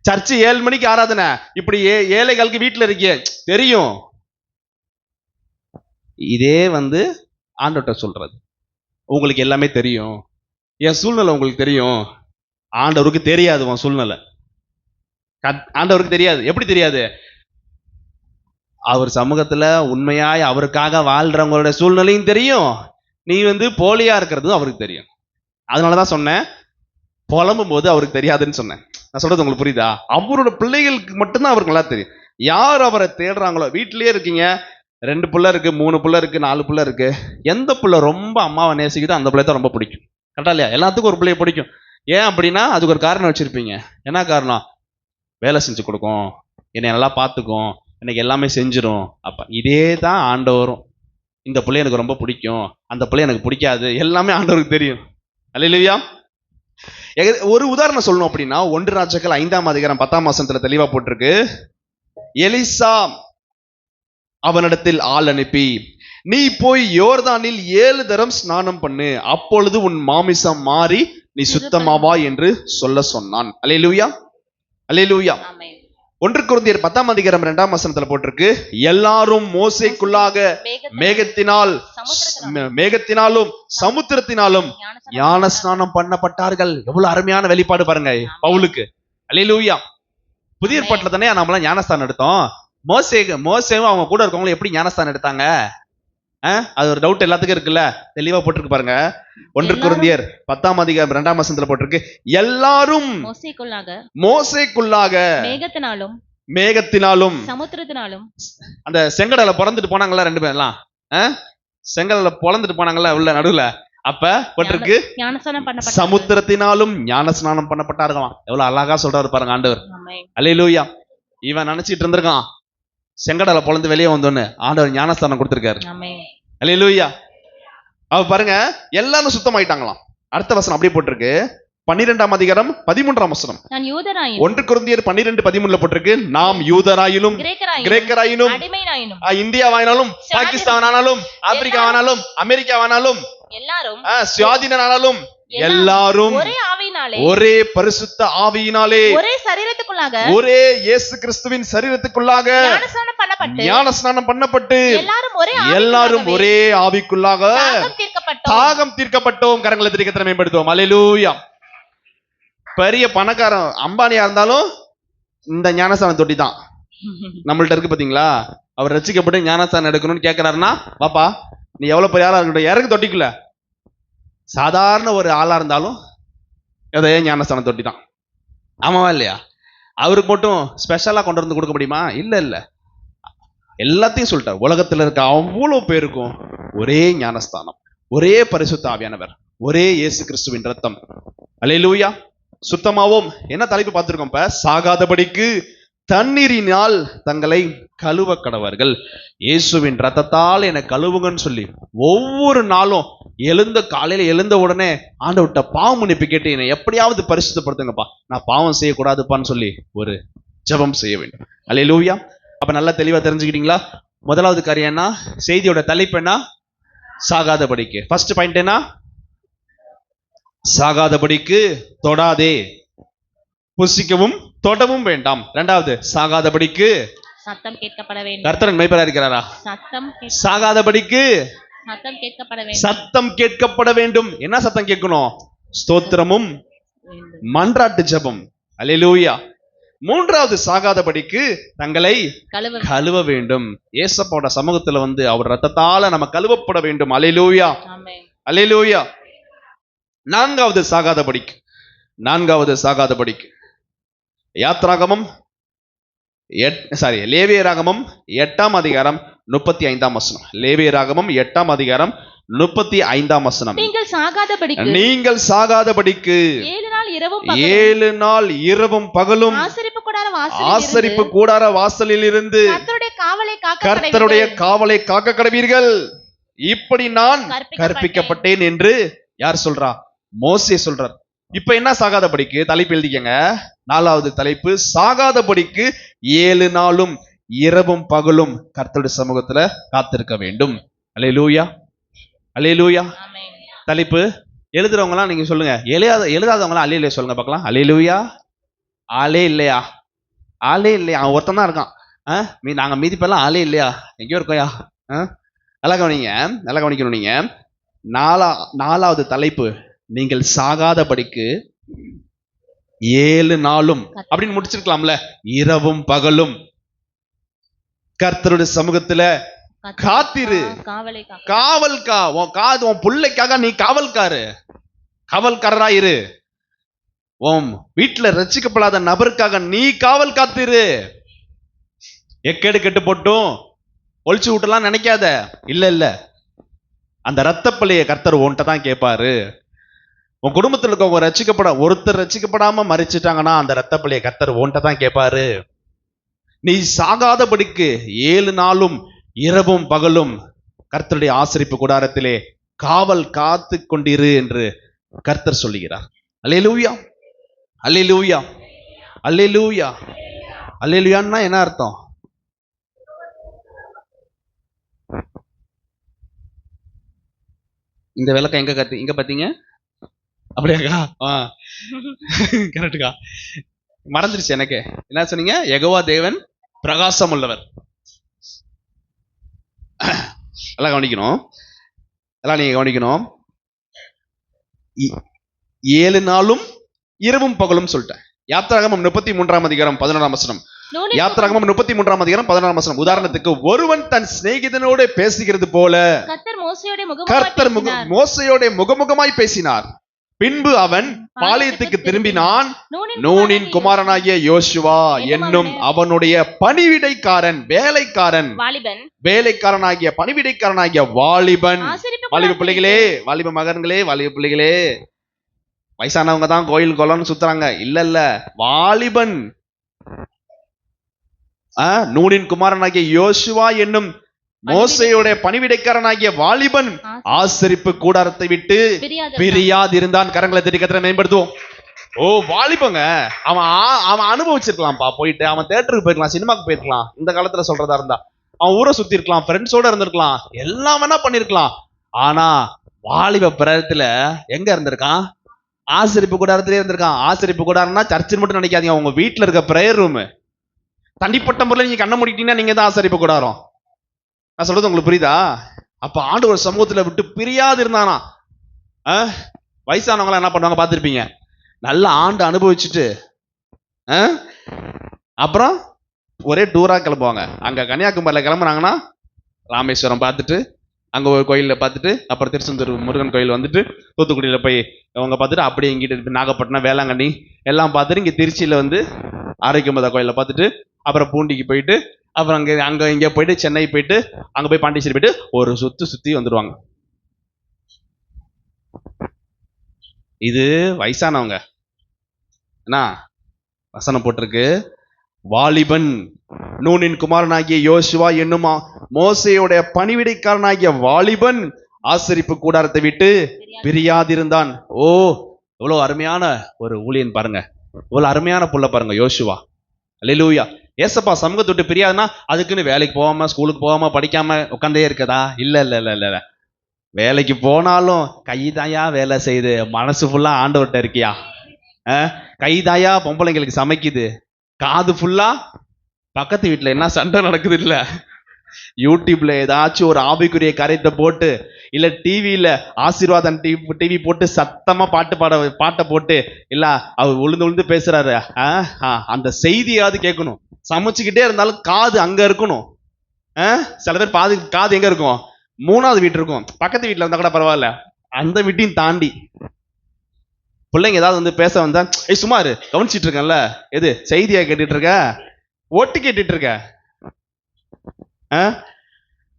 சர்ச்சு 7 மணிக்கு ஆராதனை, இப்படி 7:15 வீட்டுல இருக்கே தெரியும். இதே ஆண்டவர்கிட்ட சொல்றது, உங்களுக்கு எல்லாமே தெரியும், என் சூழ்நிலை உங்களுக்கு தெரியும். ஆண்டவருக்கு தெரியாது உன் சூழ்நிலை. ஆண்டவருக்கு தெரியாது. எப்படி தெரியாது? அவர் சமூகத்துல உண்மையாய் அவருக்காக வாழ்றவங்களோட சூழ்நிலையும் தெரியும். நீ போலியா இருக்கிறது அவருக்கு தெரியும். அதனாலதான் சொன்னேன், புலம்பும் போது அவருக்கு தெரியாதுன்னு சொன்னேன். நான் சொல்றது உங்களுக்கு புரியுதா? அவரோட பிள்ளைகளுக்கு மட்டும்தான் அவருக்கு நல்லா தெரியும். யார் அவரை தேடுறாங்களோ, வீட்டிலேயே இருக்கீங்க, 2 பிள்ளை இருக்கு, 3 பிள்ளை இருக்கு, 4 பிள்ளை இருக்கு, எந்த பிள்ளை ரொம்ப அம்மாவை நேசிக்குதோ அந்த பிள்ளை தான் ரொம்ப பிடிக்கும். கரெக்டா இல்லையா? எல்லாத்துக்கும் ஒரு பிள்ளைய பிடிக்கும். ஏன் அப்படின்னா அதுக்கு ஒரு காரணம் வச்சிருப்பீங்க. என்ன காரணம்? வேலை செஞ்சு கொடுக்கும், என்னை நல்லா பார்த்துக்கும், எனக்கு எல்லாமே செஞ்சிடும். அப்ப இதே தான் ஆண்டவரும், இந்த பிள்ளை எனக்கு ரொம்ப பிடிக்கும், அந்த பிள்ளை எனக்கு பிடிக்காது, எல்லாமே ஆண்டவருக்கு தெரியும். அல்லேலூயா. ஒரு உதாரணம் சொல்லணும் அப்படின்னா 1 ராஜாக்கள் 5ஆம் அதிகாரம் 10ஆம் வசனத்துல தெளிவா போட்டிருக்கு. எலிசா அவனிடத்தில் ஆள் அனுப்பி, நீ போய் யோர்தானில் 7 தரம் ஸ்நானம் பண்ணு, அப்பொழுது உன் மாமிசம் மாறி நீ சுத்தமாவா என்று சொல்ல சொன்னான். அல்லேலூயா, அல்லேலூயா. 1 கொரிந்தியர் 10ஆம் அதிகாரம் 2ஆம் வசனத்துல போட்டிருக்கு, எல்லாரும் மோசேக்குள்ளாக மேகத்தினாலும் சமுத்திரத்தினாலும் ஞான ஸ்நானம் பண்ணப்பட்டார்கள். எவ்வளவு அருமையான வெளிப்பாடு பாருங்க பவுலுக்கு. அல்லேலூயா. புதிய ஏற்பாட்டுல தானே நம்மளாம் ஞானஸ்தானம் எடுத்தோம். மோசேவும் அவங்க கூட இருக்கவங்களும் எப்படி ஞானஸ்தானம் எடுத்தாங்க? அது ஒரு டவுட் எல்லாத்துக்கும் இருக்குல்ல, தெளிவா போட்டிருக்கு பாருங்க. 1 கொரிந்தியர் 10ஆம் அதிகாரம் 2ஆம் வசனத்துல போட்டிருக்கு, எல்லாரும் மோசேக்குள்ளாக மேகத்தினாலும் சமுத்திரத்தினாலும். அந்த செங்கடல பிறந்துட்டு போனாங்களா 2 பேர்லாம், செங்கடல பிறந்துட்டு போனாங்களா உள்ள நடுவுல, அப்ப போட்டிருக்கு சமுத்திரத்தினாலும் ஞான ஸ்நானம் பண்ணப்பட்டார்களாம். எவ்வளவு அழகா சொல்றாரு பாருங்க ஆண்டவர். அல்லேலூயா. இவன் நினைச்சிட்டு இருந்திருக்கான் செங்கடல பொழந்து வெளியே வந்தோன்னு ஆண்டவர் ஞானஸ்தானம் கொடுத்திருக்காரு. அல்லேலூயா. அவ பாருங்க எல்லாரும் சுத்தமாயிட்டாங்களாம். அடுத்த வசனம் அப்படியே போட்டிருக்கு, 12ஆம் அதிகாரம் 13ஆம் வசனம். 1 கொரிந்தியர் 12:13 போட்டிருக்கு, நாம் யூதராயிலும் கிரேக்கராயினும் இந்தியாவாயினாலும் பாகிஸ்தானானாலும் ஆப்பிரிக்காவானாலும் அமெரிக்காவானாலும் சுயாதீனானாலும் எல்லாரும் ஒரே பரிசுத்த ஆவியினாலே ஒரே இயேசு கிறிஸ்துவின் சரீரத்துக்குள்ளாக ஞானஸ்நானம் பண்ணப்பட்டு எல்லாரும் ஒரே ஆவிக்குள்ளாக தாகம் தீர்க்கப்பட்டோம். கரங்களை தீர்க்கத்தை மேம்படுத்துவோம். அல்லேலூயா. பெரிய பணக்காரன் அம்பானியா இருந்தாலும் இந்த ஞானஸ்நானம் தொட்டி தான் நம்மள்ட்ட இருக்கு பாத்தீங்களா. அவர் ரசிக்கப்பட்டு ஞானஸ்நானம் எடுக்கணும்னு கேட்கிறாருன்னா, பாப்பா நீ எவ்வளவு பெரிய ஆளா இருக்கட்டும், இறங்கு தொட்டிக்குள்ள. சாதாரண ஒரு ஆளா இருந்தாலும் அதே ஞானஸ்தானம் தொட்டி தான். ஆமாவா இல்லையா? அவருக்கு மட்டும் ஸ்பெஷலா கொண்டு வந்து கொடுக்க முடியுமா? இல்ல, எல்லாத்தையும் சொல்லிட்டார். உலகத்துல இருக்க அவ்வளவு பேருக்கும் ஒரே ஞானஸ்தானம், ஒரே பரிசுத்த ஆவியானவர், ஒரே இயேசு கிறிஸ்துவின் ரத்தம். அல்லேலூயா. சுத்தமாவோம். என்ன தலைப்பு பார்த்திருக்கோம் இப்ப? சாகாதபடிக்கு தண்ணீரினால் தங்களை கழுவ கடவர்கள். இயேசுவின் ரத்தத்தால் என்னை கழுவுங்கன்னு சொல்லி ஒவ்வொரு நாளும் காலையில எழுந்த உடனே ஆண்டவர்ட்ட பாவம் மன்னிப்பு கேட்டு என்னை எப்படியாவது பரிசுத்தப்படுத்துங்கப்பா, நான் பாவம் செய்யக்கூடாதுப்பான்னு சொல்லி ஒரு ஜெபம் செய்ய வேண்டும். அல்லேலூயா. அப்ப நல்லா தெளிவா தெரிஞ்சுக்கிட்டீங்களா? முதலாவது காரியம் என்ன? செய்தியோட தலைப்பு என்ன? சாகாதபடிக்கு. ஃபர்ஸ்ட் பாயிண்ட் என்ன? சாகாதபடிக்கு தொடாதே, புசிக்கவும் தொடவும் வேண்டாம். இரண்டாவது, சாகாதபடிக்கு சத்தம் கேட்கப்பட வேண்டும். கர்த்தர் மேய்ப்பரா இருக்கிறாரா? சாகாதபடிக்கு சத்தம் கேட்கப்பட வேண்டும். என்ன சத்தம் கேட்கணும்? ஸ்தோத்திரமும் மன்றாட்டு ஜெபம். அல்லேலூயா. மூன்றாவது, சாகாதபடிக்கு தங்களை கழுவ வேண்டும். ஏசப்பாவோட சமூகத்துல அவர் ரத்தத்தால நம்ம கழுவப்பட வேண்டும். அல்லேலூயா, அல்லேலூயா. நான்காவது சாகாதபடிக்கு யாத்ராகமம் லேவியராகமம் 8ஆம் அதிகாரம் 35ஆம் வசனம். லேவியராகமம் 8ஆம் அதிகாரம் 35ஆம் வசனம். நீங்கள் சாகாதபடிக்கு 7 நாள் இரவும் பகலும் ஆசரிப்பு கூடார வாசலில் இருந்து கர்த்தருடைய காவலை காக்க கடவீர்கள். இப்படி நான் கற்பிக்கப்பட்டேன் என்று யார் சொல்றா? மோசே சொல்றார். இப்ப என்ன சாகாதபடிக்கு தலைப்பு எழுதிக்கங்க. 4வது தலைப்பு, சாகாதபடிக்கு 7 நாளும் இரவும் பகலும் கர்த்தருடைய சமூகத்துல காத்திருக்க வேண்டும். அல்லேலூயா, அல்லேலூயா. ஆமென். தலைப்பு எழுதுறவங்க எல்லாம் நீங்க சொல்லுங்க. எழுதாதவங்க எல்லாம் அல்லேலூயா சொல்லுங்க பார்க்கலாம். அல்லேலூயா. ஆளே இல்லையா? ஆளே இல்லையா? அவன் ஒருத்தன் தான் இருக்கான். நாங்க மீதி பேர்லாம் ஆளே இல்லையா? எங்கேயோ இருக்கோயா? நல்லா கவனிங்க, நல்லா கவனிக்கணும். நீங்க 4வது தலைப்பு, நீங்கள் சாகாதபடிக்கு 7 நாளும் அப்படின்னு முடிச்சிருக்கலாம்ல. இரவும் பகலும் கர்த்தருடைய சமூகத்துல காத்திரு. காவல்கா. உன் பிள்ளைக்காக நீ காவல்காரரா இரு. உன் வீட்டுல ரட்சிக்கப்படாத நபருக்காக நீ காவல் காத்திரு. எக்கேடு கெட்டு போட்டும் ஒழிச்சு விட்டலாம் நினைக்காத. இல்ல, அந்த ரத்த பழிய கர்த்தர் உன்கிட்ட தான் கேட்பாரு. உன் குடும்பத்தில் இருக்கவங்க ஒருத்தர் ரட்சிக்கப்படாம மறிச்சிட்டாங்கன்னா அந்த ரத்த பழிய கர்த்தர் உன்கிட்ட தான் கேட்பாரு. நீ சாகாதபடிக்கு 7 நாளும் இரவும் பகலும் கர்த்தருடைய ஆசரிப்பு கூடாரத்திலே காவல் காத்து கொண்டிரு என்று கர்த்தர் சொல்லுகிறார். அல்லேலூயா, அல்லேலூயா, அல்லேலூயா. அல்லேலூயான்னா என்ன அர்த்தம்? இந்த விளக்கம் எங்க பாத்தீங்க? அப்படியாக்கா? கரெக்டுக்கா, மறந்துருச்சு எனக்கு. என்ன சொன்னீங்க? யெகோவா தேவன் பிரகாசம் உள்ளவர். எல்லாம் கவனிக்கணும், எல்லாம் நீங்க கவனிக்கணும். 7 நாளும் இரவும் பகலும் சொல்லிட்டேன். யாத்திராகமம் 33ஆம் அதிகாரம் 11ஆம் வசனம். யாத்திராகமம் 33ஆம் அதிகாரம் 11ஆம் வசனம். உதாரணத்துக்கு, ஒருவன் தன் சிநேகிதனோட பேசுகிறது போல கர்த்தர் மோசேயோட முகமுகமாய் பேசினார். பின்பு அவன் பாளையத்துக்கு திரும்பினான். நூனின் குமாரனாகிய யோசுவா என்னும் அவனுடைய பணிவிடைக்காரன், வேலைக்காரனாகிய பணிவிடைக்காரனாகிய வாலிபன். வாலிப பிள்ளைகளே, வாலிப மகன்களே, வாலிப பிள்ளைகளே, வயசானவங்க தான் கோயில் கொள்ளன்னு சுத்துறாங்க. இல்ல, வாலிபன். நூனின் குமாரனாகிய யோசுவா என்னும் மோசேயோட பணிவிடைக்காரனாகிய வாலிபன் ஆசரிப்பு கூடாரத்தை விட்டு பிரியாதிருந்தான். கரங்களை தட்டி கர்த்தரை மேம்படுத்துவோம். வாலிபங்க, அவன் அனுபவிச்சிருக்கலாம்ப்பா. போயிட்டு அவன் தியேட்டருக்கு போயிருக்கலாம், சினிமாக்கு போயிருக்கலாம். இந்த காலத்துல சொல்றதா இருந்தா அவன் ஊரை சுத்தி இருக்கலாம், ஃப்ரெண்ட்ஸோட இருந்திருக்கலாம், எல்லாம் வேணா பண்ணிருக்கலாம். ஆனா வாலிப பிராயத்துல எங்க இருந்திருக்கான்? ஆசரிப்பு கூடாரத்திலே இருந்திருக்கான். ஆசரிப்பு கூடாரம்னா சர்ச்சில் மட்டும் நினைக்காதீங்க, உங்க வீட்டுல இருக்க பிரேயர் ரூம். தனிப்பட்ட முறையில் நீங்க கண்ண முடிக்கிட்டீங்கன்னா நீங்க தான் ஆசரிப்பு கூடாரம். நான் சொல்றது உங்களுக்கு புரியுதா? அப்ப ஆண்டவர் சமூகத்துல விட்டு பிரியாது இருந்தானா. வயசானவங்களாம் என்ன பண்ணுவாங்க பார்த்திருப்பீங்க, நல்ல ஆண்டு அனுபவிச்சுட்டு அப்புறம் ஒரே டூரா கிளம்புவாங்க. அங்க கன்னியாகுமரியில கிளம்புறாங்கன்னா ராமேஸ்வரம் பார்த்துட்டு, அங்க ஒரு கோயில பார்த்துட்டு, அப்புறம் திருச்செந்தூர் முருகன் கோயில் வந்துட்டு, தூத்துக்குடியில போய் அவங்க பார்த்துட்டு, அப்படியே இங்கிட்டு நாகப்பட்டினம், வேளாங்கண்ணி எல்லாம் பார்த்துட்டு, இங்க திருச்சியில வந்து ஆரோக்கியமதா கோயில பார்த்துட்டு, அப்புறம் பூண்டிக்கு போயிட்டு, அப்புறம் அங்க இங்க போயிட்டு, சென்னை போயிட்டு, அங்க போய் பாண்டிச்சேரி போயிட்டு ஒரு சுத்தி வந்துடுவாங்க. இது வயசானவங்க. என்ன வசனம் போட்டிருக்கு? வாலிபன், நூனின் குமாரனாகிய யோசுவா என்னும் மோசேயோட பணிவிடைக்காரனாகிய வாலிபன் ஆசரிப்பு கூடாரத்தை விட்டு பிரியாதிருந்தான். எவ்வளவு அருமையான ஒரு ஊழியன் பாருங்க, இவ்வளவு அருமையான புள்ள பாருங்க யோசுவா. அல்லேலூயா. ஏசப்பா சமூகத்தை விட்டு பிரியாதுன்னா அதுக்குன்னு வேலைக்கு போகாம, ஸ்கூலுக்கு போகாம, படிக்காம உட்காந்தே இருக்கதா? இல்ல. வேலைக்கு போனாலும் கைதாயா வேலை செய்யுது, மனசு ஃபுல்லா ஆண்டவர்கிட்ட இருக்கியா? கைதாயா பொம்பளைங்களுக்கு சமைக்குது, காது ஃபுல்லா பக்கத்து வீட்டுல என்ன சண்டை நடக்குது இல்ல, யூடியூப்ல ஏதாச்சும் ஒரு ஆவிக்குரிய கரைத்தை போட்டு, இல்ல டிவியில ஆசீர்வாதம் டிவி போட்டு சத்தமா பாட்டை போட்டு, இல்ல அவர் உளுந்து பேசுறாரு, அந்த செய்தியாவது கேட்கணும். சமைச்சுக்கிட்டே இருந்தாலும் காது அங்க இருக்கணும். சில பேர் காது எங்க இருக்கும்? 3வது வீட்டு இருக்கும். பக்கத்து வீட்டுல இருந்தா கூட பரவாயில்ல, அந்த வீட்டையும் தாண்டி பிள்ளைங்க ஏதாவது வந்து பேச வந்தா, சுமாரு கவனிச்சிட்டு இருக்கேன்ல, எது செய்தியா கேட்டுட்டு இருக்க, ஒட்டு கேட்டுட்டு இருக்க.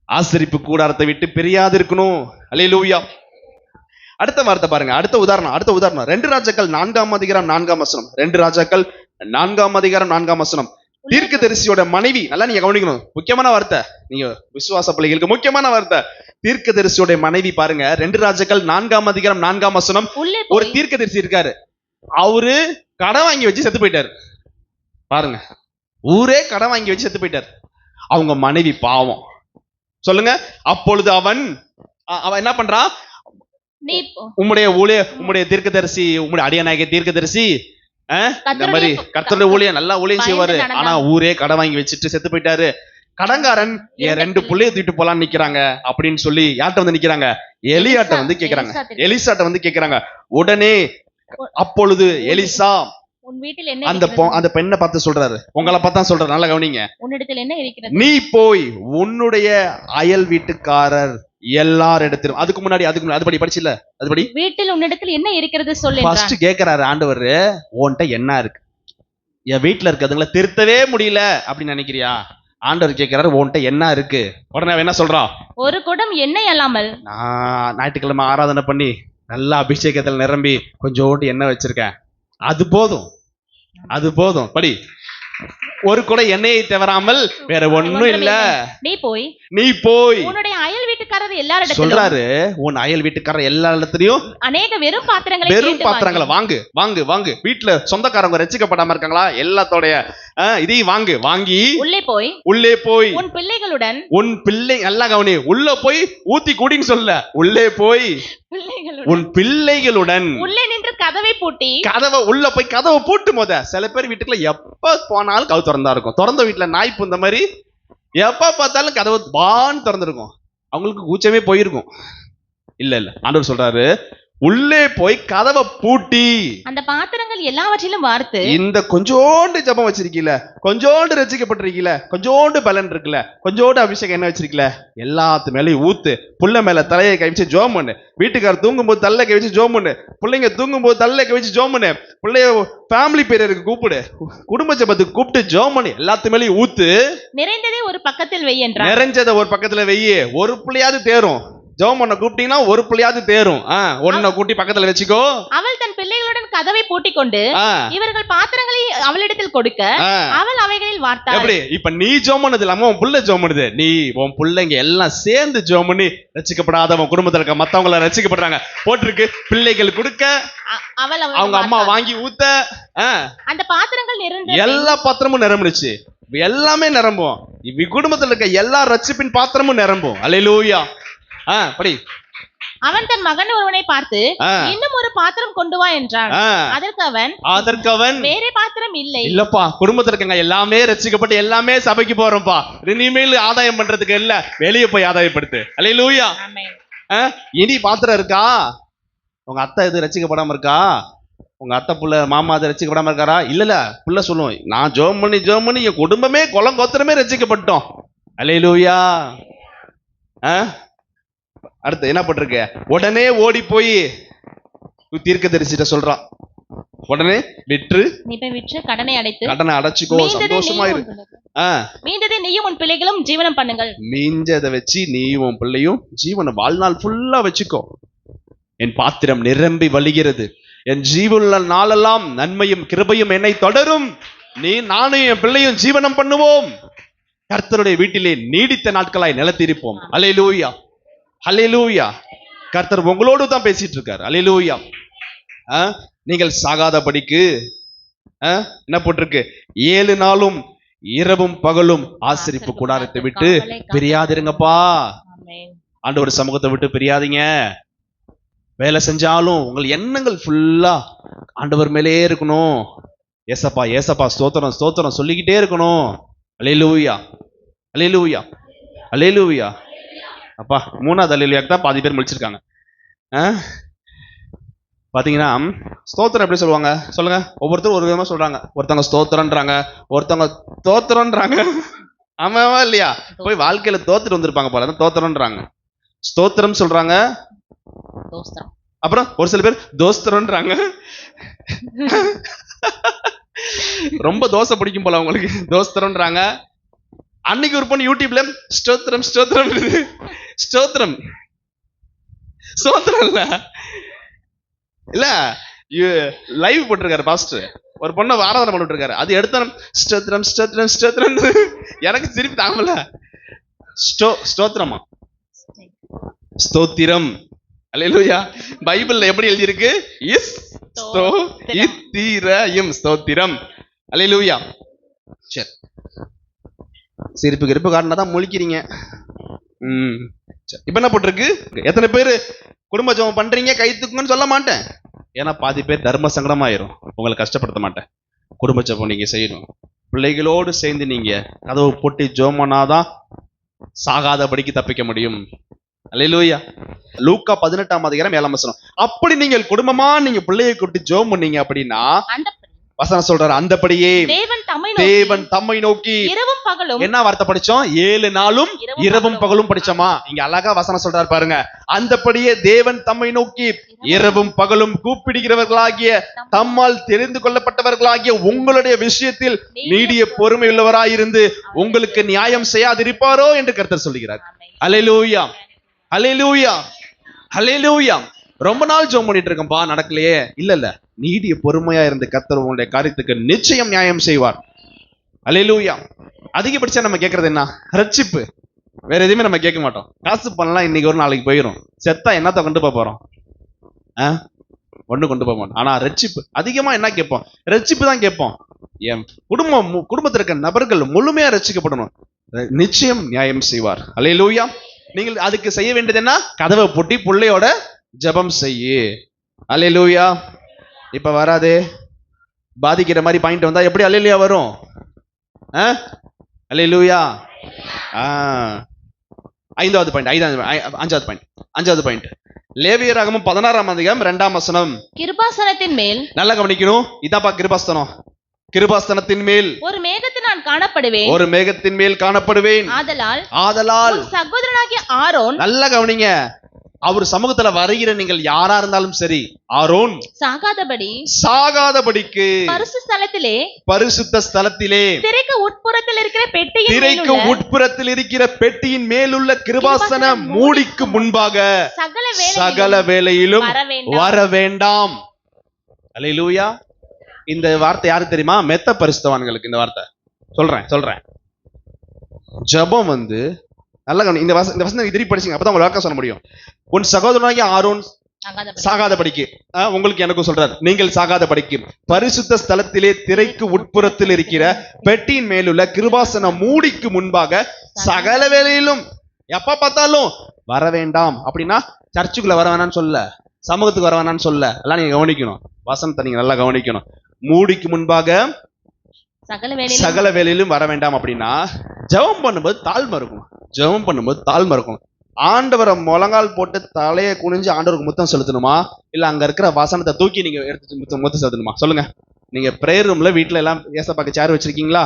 ஆசரிப்பு கூடாரத்தை விட்டு பிரியாது இருக்கணும். அல்லேலூயா. அடுத்த வார்த்தை பாருங்க, அடுத்த உதாரணம் 2 ராஜாக்கள் 4ஆம் அதிகாரம் 4ஆம் வசனம். 2 ராஜாக்கள் 4ஆம் அதிகாரம் 4ஆம் வசனம். தீர்க்கதரிசியோட மனைவி. நல்லா நீங்க கவனிக்கணும், முக்கியமான வார்த்தை, நீங்க விசுவாச பிள்ளைகளுக்கு முக்கியமான வார்த்தை. தீர்க்கதரிசியோட மனைவி பாருங்க, 2 ராஜாக்கள் 4ஆம் அதிகாரம் 4ஆம் வசனம். ஒரு தீர்க்கதரிசி இருக்காரு. அவரு கடன் வாங்கி வச்சு செத்து போயிட்டாரு. பாருங்க, ஊரே கடன் வாங்கி வச்சு செத்து போயிட்டாரு. அவங்க மனைவி பாவம். சொல்லுங்க. அப்பொழுது அவன் என்ன பண்றான்? உம்முடைய தீர்க்கதரிசி, உம்முடைய அடியானாகிய தீர்க்கதரிசி இந்த மாதிரி கர்த்தருடைய ஊழியம் நல்லா ஊழியம் செய்வாரு, ஆனா ஊரே கடன் வாங்கி வச்சுட்டு செத்து போயிட்டாரு. கடன்காரன் என் 2 பிள்ளைய தூக்கிட்டு போலான்னு நிக்கிறாங்க அப்படின்னு சொல்லி யார்கிட்ட வந்து நிக்கிறாங்க? எலியாட்ட வந்து கேக்குறாங்க. எலிசாட்ட வந்து கேக்குறாங்க. உடனே அப்பொழுது எலிசா அந்த பெண்ணை பார்த்து சொல்றாரு, உங்களை பார்த்தா சொல்றாரு, நல்லா கவனிங்க. உன்னிடத்தில் என்ன இருக்கிறது? நீ போய் உன்னுடைய அயல் வீட்டுக்காரர் எல்லாரிடத்திலும். அதுக்கு முன்னாடி அதுபடி படிச்சுல, அதுபடி வீட்டில் உன்னிடத்தில் என்ன இருக்கிறது சொல்லு. ஃபர்ஸ்ட் கேக்குறாரு ஆண்டவர், உன்கிட்ட என்ன இருக்கு? என் வீட்டுல இருக்கிறதுங்களை திருத்தவே முடியல அப்படின்னு நினைக்கிறியா? ஆண்டவர் கேட்கிறாரு, உன்கிட்ட என்ன இருக்கு? உடனே அவன் என்ன சொல்றான்? ஒரு குடம் எண்ணெய் அல்லாமல் நான் ஞாயிற்றுக்கிழமை ஆராதனை பண்ணி நல்லா அபிஷேகத்தில் நிரம்பி கொஞ்சோண்டு எண்ணெய் வச்சிருக்கேன், அது போதும், அது போதும். படி. ஒரு குடம் எண்ணெயை தவறாமல் வேற ஒண்ணும் இல்ல. நீ போய் உன்னுடைய அயல் வீட்டுக்காரர் எல்லாரிடத்திலும் சொல்றாரு, உன் அயல் வீட்டுக்காரர் எல்லா இடத்துலயும் அநேக வெறும் பாத்திரங்களை வாங்கு. வீட்டுல சொந்தக்காரங்க ரசிக்கப்படாம இருக்காங்களா? எல்லாத்தோடைய இதையும் வாங்கி உள்ளே போய் உன் பிள்ளை நல்லா கவனி, உள்ள போய் ஊத்தி கூடின்னு சொல்ல, உள்ளே போய் உன் பிள்ளைகளுடன் உள்ளே நின்று கதவை பூட்டி, உள்ள போய் கதவை பூட்டு. சில பேர் வீட்டுக்குள்ள எப்ப போனாலும் கதவு திறந்தா இருக்கும். திறந்த வீட்டுல நாய் பூந்த மாதிரி எப்ப பார்த்தாலும் கதவு பான்னு திறந்திருக்கும். அவங்களுக்கு கூச்சமே போயிருக்கும். இல்ல ஆண்டவர் சொல்றாரு, உள்ளே போய் கதவை பூட்டி அந்த பாத்திரங்கள் எல்லாவற்றிலும் வார்த்து, இந்த கொஞ்சோண்டு ஜபம் வச்சிருக்கீல, கொஞ்சோண்டு ரசிக்கப்பட்டிருக்கீல, கொஞ்சோண்டு பலன் இருக்குல்ல, கொஞ்சோண்டு அபிஷேகம் என்ன வச்சிருக்கீல, எல்லாத்து மேலேயும் ஊத்து. புள்ள மேல தலையை கவிச்சு ஜோம் பண்ணு. வீட்டுக்காரர் தூங்கும் போது தள்ள கவிச்சு ஜோம் பண்ணு. பிள்ளைங்க தூங்கும் போது தள்ள கவிச்சு ஜோம் பண்ணு. பிள்ளைய ஃபேமிலி பேருக்கு கூப்பிடு, குடும்ப ஜபத்துக்கு கூப்பிட்டு ஜோம் பண்ணி எல்லாத்து மேலேயும் ஊத்து. நிறைந்ததை ஒரு பக்கத்தில் வை என்றார். நிறைஞ்சதை ஒரு பக்கத்துல வெய்யு. ஒரு பிள்ளையாவது தேரும். ஜெபம் பண்ண கூப்பிட்டீங்கன்னா ஒரு பிள்ளையாவது தேரும். ஒன்ன கூட்டி பக்கத்துல வச்சுக்கோ. அவள் தன் பிள்ளைகளுடன் கதவை பூட்டி கொண்டு இவர்கள் பாத்திரங்களை அவளிடத்தில் கொடுக்க அவள் அவைகளில் வார்த்தாள். எப்படி? இப்ப நீ ஜெபம் பண்ணது இல்லாம உன் புள்ள ஜெபம் பண்ணுது. நீ உன் பிள்ளைங்க எல்லாம் சேர்ந்து ஜெபம் பண்ணி ரட்சிக்கப்படாதவன் குடும்பத்துல இருக்க மத்தவங்கள ரட்சிக்கப்படுறாங்க போட்டிருக்கு. பிள்ளைகள் கொடுக்க அவங்க அம்மா வாங்கி ஊத்த அந்த பாத்திரங்கள் நிரம்பி எல்லா பாத்திரமும் நிரம்பிடுச்சு. எல்லாமே நிரம்பும். குடும்பத்துல இருக்க எல்லா ரட்சிப்பின் பாத்திரமும் நிரம்பும். அல்லேலூயா. படி. அவன் தன் மகன் ஒருவனை பார்த்து, இன்னும் ஒரு பாத்திரம் கொண்டு வா என்றான். அதற்கு அவன் வேற பாத்திரம் இல்லை. இல்லப்பா, குடும்பத்துல இருக்கங்க எல்லாமே ரட்சிக்கப்பட்டு எல்லாமே சபைக்கு போறோம்ப்பா, இனிமேல் ஆதாயம் பண்றதுக்கு இல்ல, வெளியே போய் ஆதாயப்படுத்து. அல்லேலூயா. இனி பாத்திரம் இருக்கா? உங்க அத்தை இது ரட்சிக்கப்படாம இருக்கா? உங்க அத்தை புள்ள மாமா அது ரட்சிக்கப்படாம இருக்காரா? இல்ல புள்ள சொல்லுவோம், நான் ஜெபம் பண்ணி என் குடும்பமே குலம் கோத்திரமே ரட்சிக்கப்பட்டோம். அல்லேலூயா. அடுத்து என்ன பண்றீங்க? உடனே ஓடி போய் தீர்க்கதரிசிட்ட சொல்றான், உடனே விற்று கடனை அடைச்சுக்கோ, சந்தோஷமா இரு. மீந்ததை நீயும் உன் பிள்ளைகளும் ஜீவனம் பண்ணுங்கள். மீஞ்சதை வச்சு நீயும் உன் பிள்ளையும் ஜீவனம் வாழ்நாள் ஃபுல்லா வச்சுக்கோ. என் பாத்திரம் நிரம்பி வழிகிறது. என் ஜீவனுள்ள நாளெல்லாம் நன்மையும் கிருபையும் என்னை தொடரும். நானும் என் பிள்ளையும் ஜீவனம் பண்ணுவோம். கர்த்தருடைய வீட்டிலே நீடித்த நாட்களாய் நிலைத்திருப்போம். அல்லேலூயா. அல்லேலூயா. கர்த்தர் உங்களோடு தான் பேசிட்டு இருக்காரு. அல்லேலூயா. நீங்கள் சாகாதபடிக்கு என்ன போட்டிருக்கு? 7 நாளும் இரவும் பகலும் ஆசரிப்பு கூடாரத்தை விட்டு பிரியாதிருங்கப்பா. ஆண்டவர் சமூகத்தை விட்டு பிரியாதீங்க. வேலை செஞ்சாலும் உங்கள் எண்ணங்கள் ஃபுல்லா ஆண்டவர் மேலே இருக்கணும். ஏசப்பா ஏசப்பா ஸ்தோத்திரம் ஸ்தோத்திரம் சொல்லிக்கிட்டே இருக்கணும். அல்லேலூயா. அல்லேலூயா. அல்லேலூயா. அப்பா, 3வது அல்லேலூயாக்கு தான் பாதி பேர் முடிச்சிருக்காங்க. பாத்தீங்கன்னா ஸ்தோத்திரம் எப்படி சொல்லுவாங்க சொல்லுங்க? ஒவ்வொருத்தரும் ஒரு விதமா சொல்றாங்க. ஒருத்தவங்க ஸ்தோத்திரம்ன்றாங்க, ஒருத்தவங்க தோத்திரம்ன்றாங்க. ஆமா இல்லையா? போய் வாழ்க்கையில தோத்துட்டு வந்திருப்பாங்க போல, தோத்திரம்ன்றாங்க. ஸ்தோத்திரம் சொல்றாங்க. அப்புறம் ஒரு சில பேர் தோஸ்திரம்ன்றாங்க. ரொம்ப தோசை பிடிக்கும் போல உங்களுக்கு, தோஸ்திரம்ன்றாங்க. அன்னைக்கு ஒரு பொண்ணு யூடியூப்ல ஸ்தோத்திரம் ஸ்தோத்திரம் ஸ்தோத்திரம் ஸ்தோத்திரம் இல்ல லைவ் போட்டிருக்காரு பாஸ்டர். ஒரு பொண்ணை ஆராதனை பண்ணிட்டு இருக்காரு. அது எடுத்தாலும் ஸ்தோத்திரம் ஸ்தோத்திரம் ஸ்தோத்திரம். எனக்கு திருப்பி தாங்கல. ஸ்தோத்திரமா ஸ்தோத்திரம் அல்லேலூயா. பைபிள்ல எப்படி எழுதியிருக்கு? ஸ்தோத்திரம். அல்லேலூயா. சரி, சிரிப்பு கிரிப்பு காட்டினாதான் முழிக்கிறீங்க. இப்ப என்ன போட்டிருக்கு? எத்தனை பேர் குடும்ப ஜெபம் பண்றீங்க கை தூக்குங்கன்னு சொல்ல மாட்டேன். ஏன்னா பாதி பேர் தர்ம சங்கடமாயிரும். உங்களை கஷ்டப்படுத்த மாட்டேன். குடும்ப ஜெபம் நீங்க செய்யணும். பிள்ளைகளோடு சேர்ந்து நீங்க கதவு போட்டு ஜெபம் பண்ணாதான் சாகாதபடிக்கு தப்பிக்க முடியும். அல்லேலூயா. லூக்கா 18:7 அப்படி நீங்கள் குடும்பமா நீங்க பிள்ளையை கூட்டி ஜெபம் பண்ணீங்க அப்படின்னா வசனம் சொல்றாரு, அந்தபடியே தேவன் தம்மை நோக்கி இரவும் பகலும். என்ன வார்த்தை படிச்சோம்? 7 நாளும் இரவும் பகலும் படிச்சோமா? இங்க அழகா வசனம் சொல்றாரு பாருங்க. அந்தபடியே தேவன் தம்மை நோக்கி இரவும் பகலும் கூப்பிடுகிறவர்களாகிய தம்மால் தெரிந்து கொள்ளப்பட்டவர்களாகிய உங்களுடைய விஷயத்தில் நீடிய பொறுமை உள்ளவராயிருந்து உங்களுக்கு நியாயம் செய்யாதிருப்பாரோ என்று கர்த்தர் சொல்லுகிறார். அல்லேலூயா, அல்லேலூயா, அல்லேலூயா. ரொம்ப நாள் ஜெபம் பண்ணிட்டு இருக்கேன்பா, நடக்கலையே. இல்ல, நீடிய பொறுமையா இருந்து கர்த்தர் உங்களுடைய காரியத்துக்கு நிச்சயம் நியாயம் செய்வார். அல்லேலூயா. அதிகபட்சம் நம்ம கேட்கறது என்ன? ரட்சிப்பு. வேற எதுவுமே நம்ம கேட்க மாட்டோம். காசு பண்ணலாம், இன்னைக்கு ஒரு நாளைக்கு போயிடும். செத்தா என்னத்த கொண்டு போறோம்? ஒண்ணு கொண்டு போக மாட்டோம். ஆனா ரட்சிப்பு அதிகமா என்ன கேட்போம்? ரட்சிப்பு தான் கேட்போம். என் குடும்பத்தில் இருக்க நபர்கள் முழுமையா ரட்சிக்கப்படணும். நிச்சயம் நியாயம் செய்வார். அல்லேலூயா. நீங்கள் அதுக்கு செய்ய வேண்டியது என்ன? கதவை பூட்டி பிள்ளையோட ஜெபம் செய்யு. அல்லேலூயா. இப்ப வராதே, பாதிக்கிற மாதிரி பாயிண்ட் வந்தா எப்படி அல்லேலூயா வரும்? அல்லேலூயா. அஞ்சாவது பாயிண்ட் லேவியராகமம் 16:2 கிருபாசனத்தின் மேல். நல்லா கவனிக்கணும். இதாப்பா கிருபாசனம். கிருபாசனத்தின் மேல் ஒரு மேகத்தில் நான் காணப்படுவேன். ஒரு மேகத்தின் மேல் காணப்படுவேன். ஆதலால் சகோதரனாகிய ஆரோன். நல்லா கவனிங்க. அவர் சமூகத்துல வருகிற நீங்கள் யாரா இருந்தாலும் சரி, ஆரோன் சாகாதபடிக்கு பரிசுத்த ஸ்தலத்திலே திரைக்கு உட்புறத்தில் இருக்கிற பெட்டியின் மேலுள்ள கிருபாசன மூடிக்கு முன்பாக சகல வேளையிலும் வர வேண்டாம். அல்லேலூயா. இந்த வார்த்தை யாரு தெரியுமா? மெத்த பரிசுத்தவான்களுக்கு இந்த வார்த்தை சொல்றேன். ஜெபம் நல்லா இந்த வசனம் திருப்பி படிச்சீங்க, அப்பதான் உங்க வார்த்தை சொல்ல முடியும். உன் சகோதரனாகிய ஆரோன் சாகாதபடிக்கு, உங்களுக்கு எனக்கும் சொல்றாரு, நீங்கள் சாகாதபடிக்கு பரிசுத்த ஸ்தலத்திலே திரைக்கு உட்புறத்தில் இருக்கிற பெட்டியின் மேலுள்ள கிருபாசன மூடிக்கு முன்பாக சகல வேளையிலும் எப்ப பார்த்தாலும் வர வேண்டாம். அப்படின்னா சர்ச்சுக்குள்ள வர வேணான்னு சொல்ல, சமூகத்துக்கு வர வேணான்னு சொல்ல. எல்லாம் நீங்க கவனிக்கணும். வசனத்தை நீங்க நல்லா கவனிக்கணும். மூடிக்கு முன்பாக சகல வேளையிலும் வர வேண்டாம். அப்படின்னா ஜெபம் பண்ணும்போது தாழ்மை இருக்கும். ஆண்டவரை முழங்கால் போட்டு தலையை குனிஞ்சு ஆண்டவருக்கு முத்தம் செலுத்தணுமா, இல்ல அங்க இருக்கிற வசனத்தை தூக்கி நீங்க எடுத்து முத்தம் செலுத்தணுமா? சொல்லுங்க. நீங்க பிரேயர் ரூம்ல வீட்டுல எல்லாம் ஏசப்பாக்கு சேர் வச்சிருக்கீங்களா?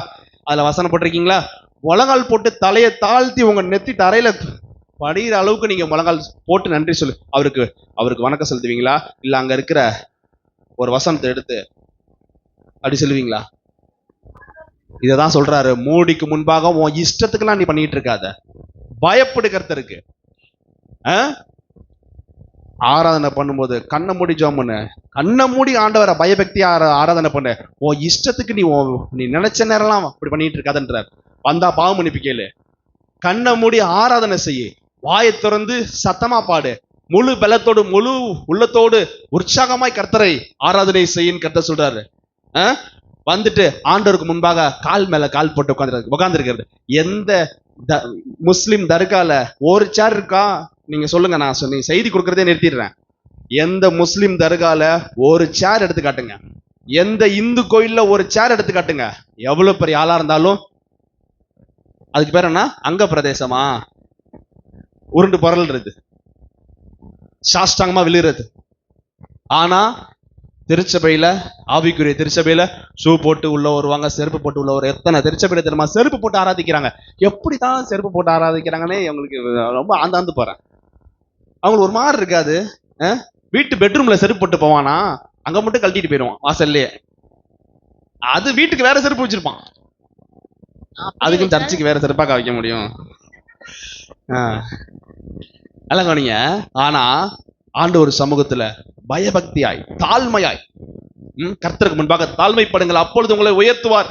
அதுல வசனம் போட்டிருக்கீங்களா? முழங்கால் போட்டு தலையை தாழ்த்தி உங்க நெத்தி தரையில படிகிற அளவுக்கு நீங்க முழங்கால் போட்டு நன்றி சொல்லு அவருக்கு வணக்கம் செலுத்துவீங்களா? இல்ல அங்க இருக்கிற ஒரு வசனத்தை எடுத்து அப்படி சொல்லுவீங்களா? இததான் சொல்றாரு. மூடிக்கு முன்பாக உன் இஷ்டத்துக்கெல்லாம் நீ பண்ணிட்டு இருக்காத, பயப்படு கர்த்தருக்கு. ஆராதனை பண்ணும்போது கண்ணை மூடி ஜெபம் பண்ணு. கண்ணை மூடி ஆண்டவரை பயபக்தியா ஆராதனை பண்ணு. உன் இஷ்டத்துக்கு நீ நினைச்ச நேரம்லாம் அப்படி பண்ணிட்டு இருக்காதுன்றார். வந்தா பாவம் மன்னிப்பு கேளு. கண்ணை மூடி ஆராதனை செய்ய, வாயை திறந்து சத்தமா பாடு, முழு பலத்தோடு முழு உள்ளத்தோடு உற்சாகமாய் கர்த்தரை ஆராதனை செய்யும் கர்த்தர் சொல்றாரு. வந்துட்டு ஆண்டவருக்கு முன்பாக கால் மேல கால் போட்டு உட்கார்ந்துருக்கிறது. எந்த முஸ்லிம் தர்கால ஒரு சேர் இருக்கா? நீங்க சொல்லுங்க, நான் செய்தி கொடுக்கறதே நிறுத்திடுறேன். எந்த முஸ்லிம் தர்கால ஒரு சேர் எடுத்து காட்டுங்க. எந்த இந்து கோயில்ல ஒரு சேர் எடுத்து காட்டுங்க. எவ்வளவு பெரிய ஆளா இருந்தாலும் அதுக்கு பேர் என்ன? அங்க பிரதேசமா? உருண்டு புரள்றது, சாஷ்டாங்கமா விழுறது. ஆனா திருச்சபையில, ஆவிக்குரிய திருச்சபையில ஷூ போட்டு உள்ள வருவாங்க, செருப்பு போட்டு உள்ள ஒரு எத்தனை திருச்சபையில தெரியுமா செருப்பு போட்டு ஆராதிக்கிறாங்க. எப்படித்தான் செருப்பு போட்டு ஆராதிக்கிறாங்கன்னே அவங்களுக்கு ரொம்ப ஆந்தாந்து போறேன். அவங்களுக்கு ஒரு மாதிரி இருக்காது. வீட்டு பெட்ரூம்ல செருப்பு போட்டு போவானா, அங்க மட்டும் கழட்டிட்டு போயிடுவான் வாசல்லையே. அது வீட்டுக்கு வேற செருப்பு வச்சிருப்பான். அதுக்கும் சர்ச்சுக்கு வேற செருப்பாக்க வைக்க முடியும்? நல்லா கவனிங்க. ஆனா ஆண்டவர் சமூகத்துல பயபக்தியாய் தாழ்மையாய் கர்த்தருக்கு முன்பாக தாழ்மைப்படுங்கள், அப்பொழுது உங்களை உயர்த்துவார்.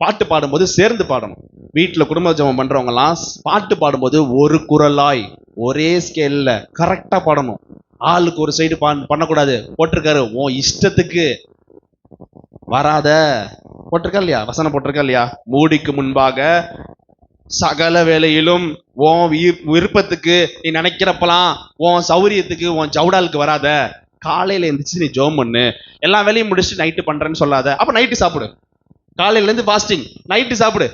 பாட்டு பாடும்போது சேர்ந்து பாடணும். வீட்டுல குடும்ப ஜெபம் பண்றவங்க எல்லாம் பாட்டு பாடும்போது ஒரு குரலாய் ஒரே ஸ்கேல்ல கரெக்டா பாடணும். ஆளுக்கு ஒரு சைடு பண்ணக்கூடாது. போட்டிருக்காரு, உன் இஷ்டத்துக்கு வராத. போட்டிருக்கா இல்லையா? வசனம் போட்டிருக்கா இல்லையா? மூடிக்கு முன்பாக சகல வேலையிலும் உன் விருப்பத்துக்கு, நீ நினைக்கிறப்பலாம், உன் சௌரியத்துக்கு, உன் ஜவுடாலுக்கு வராத. காலையில எழுந்திரிச்சு நீ ஜெபம் பண்ணு. எல்லா வேலையும் முடிச்சுட்டு நைட்டு பண்றேன்னு சொல்லாத. அப்ப நைட்டு சாப்பிடு. காலையில இருந்து ஃபாஸ்டிங், நைட்டு சாப்பிடு.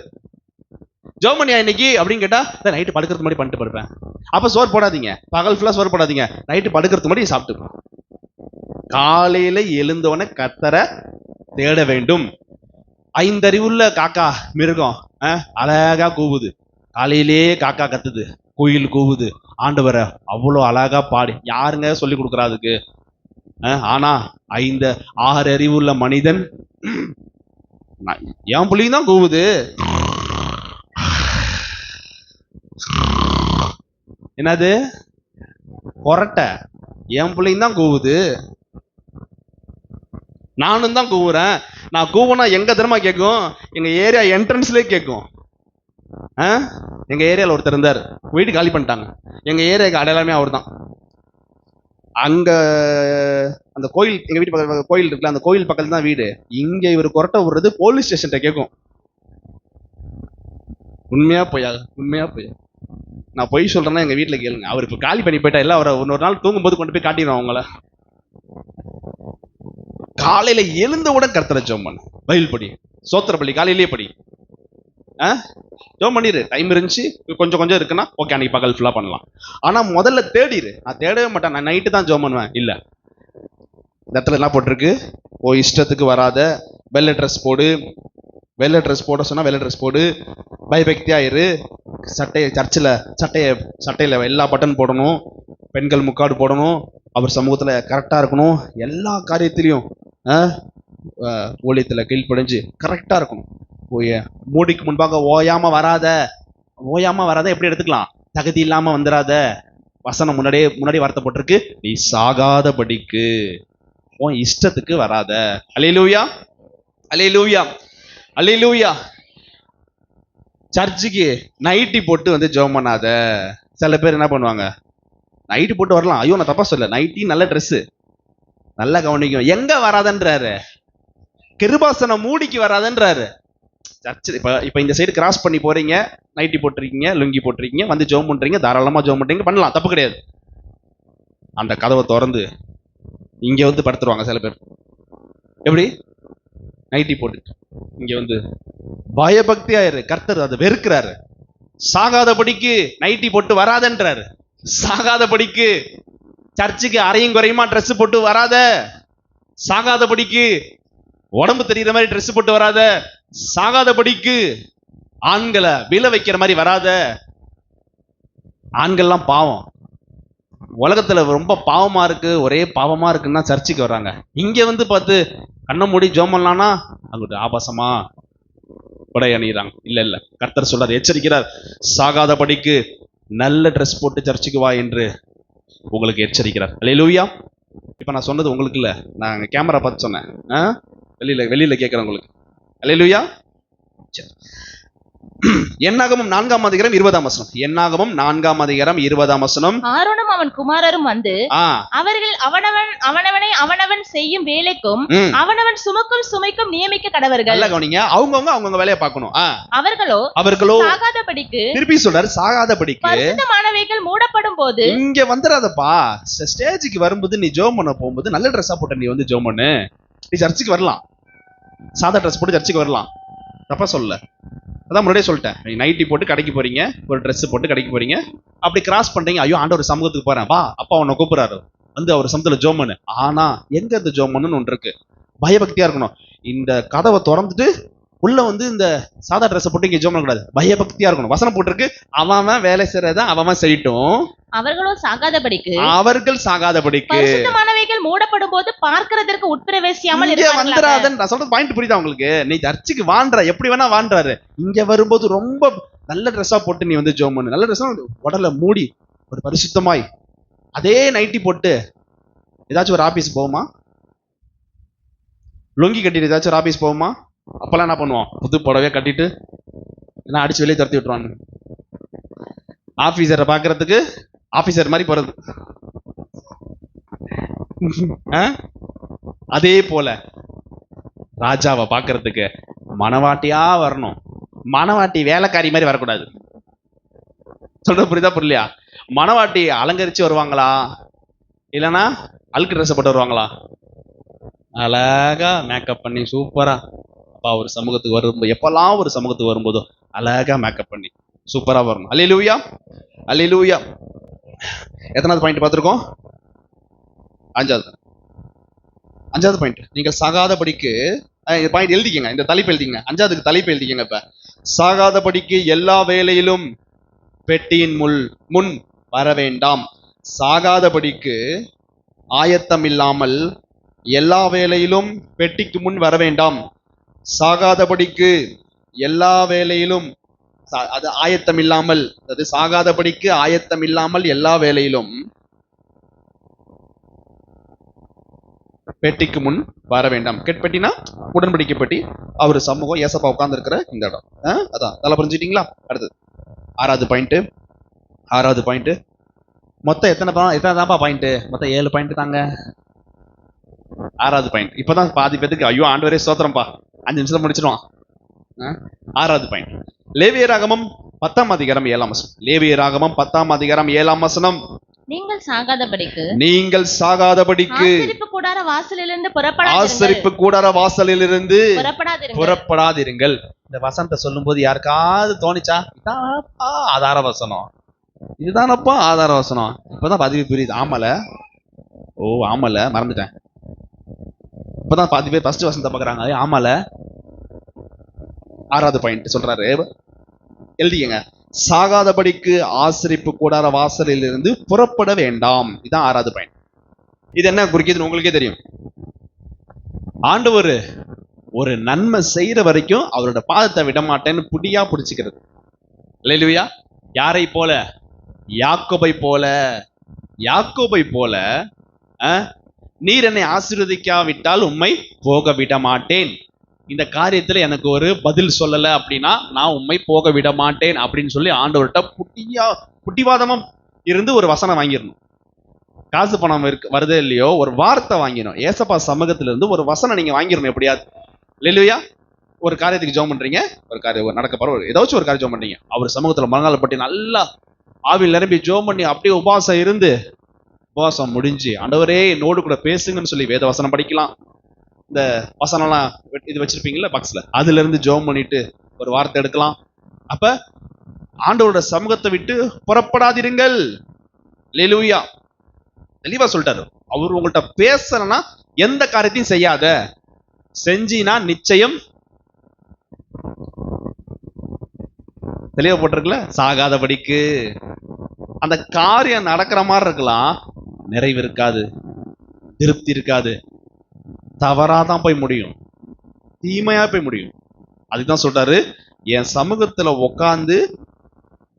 ஜெபம் பண்ணியா இன்னைக்கு அப்படின்னு கேட்டா, நைட்டு படுக்கிறதுக்கு முன்னாடி பண்ணிட்டு படுப்பேன். அப்ப சோறு போடாதீங்க, பகல் ஃபுல்லா சோறு போடாதீங்க, நைட்டு படுக்கிறதுக்கு முன்னாடி சாப்பிட்டு. காலையில எழுந்தவன கர்த்தரை தேட வேண்டும். 5 அறிவுள்ள காக்கா மிருகம் அழகா கூவுது. காலையிலே காக்கா கத்துது, குயில் கூவுது, ஆண்டவரை அவ்வளோ அழகா பாடி. யாருங்க சொல்லி கொடுக்குறா அதுக்கு? ஆனா 6 அறிவுள்ள மனிதன், என் புள்ளியும் தான் கூவுது. என்னது? கொரட்டை. என் பிள்ளையும் தான் கூவுது, நானும் தான் கூவுறேன். நான் கூவுனா எங்க தெரியுமா கேட்கும்? எங்க ஏரியா என்ட்ரன்ஸ்லயே கேட்கும். எங்க ஏரியால ஒருத்தர் இருந்தார், வீடு காலி பண்ணிட்டாங்க. எங்க ஏரியாவுக்கு அடையாளமே அவர் தான். அங்க அந்த கோயில், எங்க வீட்டு பக்கத்துல கோயில் இருக்குல்ல, அந்த கோயில் பக்கத்துல தான் வீடு. இங்க இவர் கொரட்டை விடுறது போலீஸ் ஸ்டேஷன்ட்ட கேட்கும். உண்மையா போயா? உண்மையா போயா? நான் பொய் சொல்றேன்னா எங்க வீட்டுல கேளுங்க. அவர் இப்ப காலி பண்ணி போயிட்டா, இல்ல அவரை இன்னொரு நாள் தூங்கும்போது கொண்டு போய் காட்டிடுவோம் அவங்கள. காலையில எழுந்தவுடன் கர்த்தரை ஜெபம் பண்ணு, பைபிள் படி, சோத்திர பள்ளி காலையிலேயே படி. ஜெபம் பண்ணிரு. டைம் இருந்துச்சு, கொஞ்சம் கொஞ்சம் இருக்குன்னா ஓகே, அன்னைக்கு பகல் ஃபுல்லா பண்ணலாம். ஆனா முதல்ல தேடிரு. நான் தேடவே மாட்டேன், நான் நைட்டு தான் ஜெபம் பண்ணுவேன். இல்ல, இந்த இடத்துல என்ன போட்டிருக்கு? ஓ இஷ்டத்துக்கு வராத, வெள்ளை ட்ரெஸ் போடு. வெள்ளை ட்ரெஸ் போட சொன்னா வெள்ளை ட்ரெஸ் போடு. பயபக்தியா இரு. சட்டையில எல்லா பட்டன் போடணும். பெண்கள் முக்காடு போடணும். அவர் சமூகத்துல கரெக்டா இருக்கணும். எல்லா காரியத்திலையும் ஊழியத்துல கீழ்ப்படிஞ்சு கரெக்டா இருக்கணும். மூடிக்கு முன்பாக ஓயாம வராத. ஓயாம வராத எப்படி எடுத்துக்கலாம்? தகுதி இல்லாம வந்துடாத. வசனம் முன்னாடி வார்த்தை போட்டிருக்கு, நீ சாகாதபடிக்கு, உன் இஷ்டத்துக்கு வராத. அல்லேலூயா, அல்லேலூயா, அல்லேலூயா. சர்ச்சுக்கு நைட்டி போட்டு வந்து ஜெபம் பண்ணாத. சில பேர் என்ன பண்ணுவாங்க, நைட்டி போட்டு வரலாம். ஐயோ நான் தப்பா சொல்ல, நைட்டி நல்ல ட்ரெஸ், நல்லா கவனிக்கும். எங்க வராதன்றாரு? கிருபாசனம் மூடிக்கு வராதன்றாரு. சர்ச்சு இப்ப இந்த சைடு கிராஸ் பண்ணி போறீங்க, நைட்டி போட்டிருக்கீங்க, லுங்கி போட்டிருக்கீங்க, வந்து ஜெபம் பண்றீங்க, தாராளமா ஜெபம் பண்றீங்க, பண்ணலாம், தப்பு கிடையாது. அந்த கதவை திறந்து இங்க வந்து படுத்துருவாங்க சில பேர். எப்படி? நைட்டி போட்டு இங்க வந்து பயபக்தியாயிரு. கர்த்தர் அதை வெறுக்கிறாரு. சாகாதபடிக்கு நைட்டி போட்டு வராதன்றாரு. சாகாதபடிக்கு சர்ச்சுக்கு அரையும் குறையுமா ட்ரெஸ் போட்டு வராத. சாகாதபடிக்கு உடம்பு தெரியுற மாதிரி ட்ரெஸ் போட்டு வராத. சாகாதபடிக்கு ஆண்களை விழ வைக்கிற மாதிரி வராத. ஆண்கள்லாம் பாவம். உலகத்துல ரொம்ப பாவமா இருக்கு, ஒரே பாவமா இருக்குன்னா சர்ச்சுக்கு வர்றாங்க. இங்க வந்து பார்த்து கண்ணை மூடி ஜெபம் பண்ணலாம்னா அங்கிட்டு ஆபாசமா உடை அணிகிறாங்க. இல்ல, கர்த்தர் சொல்றார், எச்சரிக்கிறார், சாகாதபடிக்கு நல்ல ட்ரெஸ் போட்டு சர்ச்சுக்கு வா என்று உங்களுக்கு எச்சரிக்கிறார். அல்லேலூயா. இப்ப நான் சொன்னது உங்களுக்கு இல்ல, நான் கேமரா பார்த்து சொன்னேன். வெளியில கேட்கிறேன் உங்களுக்கு. அல்லேலூயா. என்னாகமம் 4ஆம் அதிகாரம் 20ஆம் வசனம். என்னாகமம் 4ஆம் அதிகாரம் 20ஆம் வசனம். ஆரோனும் அவன் குமாரரும் வந்து அவர்கள் அவனவனை அவனவன் செய்யும் வேலைக்கும் அவனவன் சுமக்கும் சுமைக்கும் நியமிக்க கடவர்கள். நல்லா கவனிங்க, அவங்கவங்க வேலையை பார்க்கணும். அவர்களோ சாகாதபடிக்கு, திருப்பி சொல்றாரு, சாகாதபடிக்கு பரிசுத்தமானவைகள் மூடப்படும் போது இங்க வந்துடாதப்பா. ஸ்டேஜுக்கு வரும்போது நீ ஜெபம் பண்ண போகும்போது நல்ல ட்ரெஸ்ஸா போட்ட நீ வந்து ஜெபம் பண்ணு. நீ சர்ச்சுக்கு வரலாம், சாதா ட்ரெஸ் போட்டு சர்ச்சுக்கு வரலாம், தப்பா சொல்ல. அதான் முன்னாடியே சொல்லிட்டேன், நீ நைட்டி போட்டு கடைக்கு போறீங்க, ஒரு ட்ரெஸ் போட்டு கடைக்கு போறீங்க, அப்படி கிராஸ் பண்றீங்க, ஐயோ ஆண்டவர் சமூகத்துக்கு போறேன், வா அப்பா உன்னை கூப்பிடுறாரு, வந்து அவர் சமூகத்துல ஜெபம் பண்ணு. ஆனா எங்க இந்த ஜெபம் பண்ணுன்னு ஒன்று இருக்கு. பயபக்தியா இருக்கணும். இந்த கதவை திறந்துட்டு உள்ள வந்து இந்த சாதா ட்ரெஸ் போட்டு இங்க ஜெபம் பண்ணக்கூடாது. பயபக்தியா இருக்கணும். வசனம் போட்டிருக்கு, அவன் வேலை செய்யறத அவன் செய்யட்டும், அவர்கள் சாகாதபடிக்கு பரிசுத்தமானவைகள் மூடப்படும் போது பார்க்கிறதற்கு உட்பிரவேசியாமல் வந்துராதன். நான் சொல்றது பாயிண்ட் புரியுதா உங்களுக்கு? நீ சர்ச்சுக்கு வாண்ட, எப்படி வேணா வாண்டாரு. இங்க வரும்போது ரொம்ப நல்ல ட்ரெஸ்ஸா போட்டு நீ வந்து ஜெபம் பண்ணு. நல்ல ட்ரெஸ்ஸா உடலை மூடி ஒரு பரிசுத்தமாய். அதே நைட்டி போட்டு ஏதாச்சும் ஒரு ஆபீஸ் போகுமா? லுங்கி கட்டிட்டு ஏதாச்சும் ஒரு ஆபீஸ் போகுமா? அப்பெல்லாம் என்ன பண்ணுவோம், புது புடவைய கட்டிட்டு எல்லாம் அடிச்சு வெளியே துரத்தி விட்டுருவாங்க. ஆபீசரை பாக்குறதுக்கு ஆபீசர் மாதிரி போறது. அதே போல ராஜாவை பார்க்கறதுக்கு மணவாட்டியா வரணும். மணவாட்டி வேலைக்காரி மாதிரி வரக்கூடாது. சொல்ற புரியுதா புரியலையா? மணவாட்டி அலங்கரிச்சு வருவாங்களா, இல்லைன்னா அழுக்கு ட்ரெஸ் போட்டு வருவாங்களா? அழகா மேக்கப் பண்ணி சூப்பரா அப்பா ஒரு சமூகத்துக்கு வரும்போது, எப்பெல்லாம் ஒரு சமூகத்துக்கு வரும்போதோ அழகா மேக்கப் பண்ணி சூப்பரா வரணும். அல்லேலூயா, அல்லேலூயா. எத்தனாவது பாயிண்ட் பார்த்திருக்கோம்? அஞ்சாவது பாயிண்ட். நீங்கள் சாகாதபடிக்கு பாயிண்ட் எழுதிக்கங்க, இந்த தலைப்பு எழுதிங்க. அஞ்சாவதுக்கு தலைப்பு எழுதிக்கங்க. இப்ப சாகாதபடிக்கு எல்லா வேலையிலும் பெட்டியின் முன் வர வேண்டாம். சாகாதபடிக்கு ஆயத்தம் இல்லாமல் எல்லா வேலையிலும் பெட்டிக்கு முன் வர வேண்டாம். சாகாதபடிக்கு எல்லா வேலையிலும், அது ஆயத்தம் இல்லாமல், அது சாகாதபடிக்கு ஆயத்தம் இல்லாமல் எல்லா வேலையிலும் பெட்டிக்கு முன் வர வேண்டாம். பெட்டினா உடன்படிக்கை பெட்டி. அவர் சமூகம் ஏசப்பா உட்கார்ந்து இருக்கிற இந்த இடம். அதான் அதெல்லாம் புரிஞ்சுட்டீங்களா? அடுத்தது ஆறாவது பாயிண்ட். மொத்தம் எத்தனை பாயிண்ட்? மொத்தம் 7 பாயிண்ட் தாங்க. ஆறாவது பாயிண்ட். இப்பதான் பாதி பேத்துக்கு ஐயோ ஆண்டவரே ஸ்தோத்திரம்பா 5 நிமிஷத்துல முடிச்சிடுவான். ஆறாவது பாயிண்ட். லேவியராகமம் 10ஆம் அதிகாரம் 7ஆம் வசனம். லேவியராகமம் 10ஆம் அதிகாரம் 7ஆம் வசனம். நீங்கள் சாகாதபடிக்கு ஆசரிப்பு கூடார வாசலிலிருந்து புறப்படாதிருங்கள். இந்த வசனத்தை சொல்லும் போது யாருக்காவது தோணிச்சா இதானப்பா ஆதார வசனம், இதுதானப்பா ஆதார வசனம்? இப்பதான் பதிவு புரியுது. ஆமல மறந்துட்டேன். இப்பதான் பாதி பேர் ஃபர்ஸ்ட் வசனத்தை பாக்குறாங்க. ஆமல. ஆறாவது பாயிண்ட் சொல்றாரு, எழுதிக்கங்க. சாகாதபடிக்கு ஆசரிப்பு கூடார வாசலில் இருந்து புறப்பட வேண்டாம். இதான் ஆறாவது பாயிண்ட். இது என்ன குறிக்குதுன்னு உங்களுக்கே தெரியும். ஆண்டவர் ஒரு நன்மை செய்யற வரைக்கும் அவரோட பாதத்தை விட மாட்டேன்னு புடியா பிடிச்சுக்கிறது. அல்லேலூயா. யாரை போல? யாக்கோபை போல நீர் என்னை ஆசீர்வதிக்காவிட்டால் உம்மை போக விட மாட்டேன். இந்த காரியத்துல எனக்கு ஒரு பதில் சொல்லல அப்படின்னா நான் உம்மை போக விட மாட்டேன் அப்படின்னு சொல்லி ஆண்டவர்கிட்ட புட்டிவாதமா இருந்து ஒரு வசனம் வாங்கிடணும். காசு பணம் வருதே இல்லையோ, ஒரு வார்த்தை வாங்கிடணும். ஏசப்பா சமூகத்துல இருந்து ஒரு வசனம் நீங்க வாங்கிடணும் எப்படியாவது. இல்லையா? ஒரு காரியத்துக்கு ஜெபம் பண்றீங்க, ஒரு காரியம் நடக்க போற ஏதாச்சும் ஒரு காரியம் ஜெபம் பண்றீங்க, அவர் சமூகத்துல மறுநாள் பட்டி நல்லா ஆவில் நிரம்பி ஜெபம் பண்ணி அப்படியே உபவாசம் இருந்து, உபவாசம் முடிஞ்சு ஆண்டவரே என்னோடு கூட பேசுங்கன்னு சொல்லி வேத வசனம் படிக்கலாம். இந்த வசனம்லாம் இது வச்சிருப்பீங்கல்ல பாக்ஸ்ல, அதுல இருந்து ஜெபம் பண்ணிட்டு ஒரு வார்த்தை எடுக்கலாம். அப்ப ஆண்டவரோட சமூகத்தை விட்டு புறப்படாதிருங்கள். அல்லேலூயா. தெளிவா சொல்லிட்டாரு. அவர் உங்கள்கிட்ட பேசலன்னா எந்த காரியத்தையும் செய்யாத, செஞ்சினா நிச்சயம் தெளிவா போட்டிருக்குல்ல, சாகாதபடிக்கு. அந்த காரியம் நடக்கிற மாதிரி இருக்கலாம், நிறைவு இருக்காது, திருப்தி இருக்காது, தவறாதான் போய் முடியும், தீமையா போய் முடியும். அதுதான் சொல்றாரு, என் சமூகத்துல உட்கார்ந்து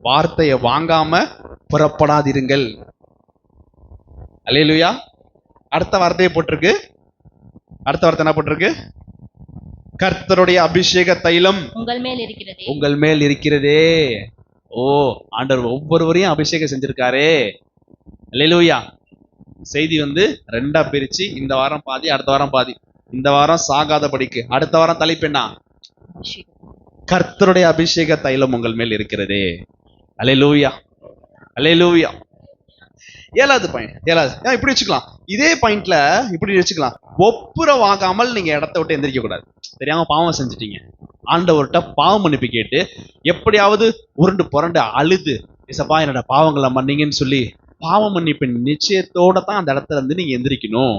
வார்த்தையை வாங்காம புறப்படாதிருங்கள். அல்லேலூயா. அடுத்த வார்த்தையை போட்டிருக்கு. அடுத்த வார்த்தை என்ன போட்டிருக்கு? கர்த்தருடைய அபிஷேக தைலம் உங்கள் மேல் இருக்கிறதே. ஓ, ஆண்டவர் ஒவ்வொருவரையும் அபிஷேகம் செஞ்சிருக்காரே. அல்லேலூயா. செய்தி ரெண்டா பிரிச்சு, இந்த வாரம் பாதி, அடுத்த வாரம் பாதி. இந்த வாரம் சாகாதபடிக்கு, அடுத்த வாரம் தலைப்பு என்ன? கர்த்தருடைய அபிஷேக தைலம் உங்கள் மேல் இருக்கிறதே. அல்லேலூயா, அல்லேலூயா. 7வது பாயிண்ட். 7வது இப்படி வச்சுக்கலாம். இதே பாயிண்ட்ல இப்படி வச்சுக்கலாம். ஒப்புரவாகாமல் நீங்க இடத்த விட்டு எந்திரிக்க கூடாது. தெரியாம பாவம் செஞ்சுட்டீங்க, ஆண்டவர்கிட்ட பாவம் மன்னிப்பு கேட்டு எப்படியாவது உருண்டு புரண்டு அழுது, இசப்பா என்னோட பாவங்களை மன்னிங்கன்னு சொல்லி பாவ மன்னிப்பு நிச்சயத்தோட தான் அந்த இடத்துல இருந்து நீங்க எந்திரிக்கணும்.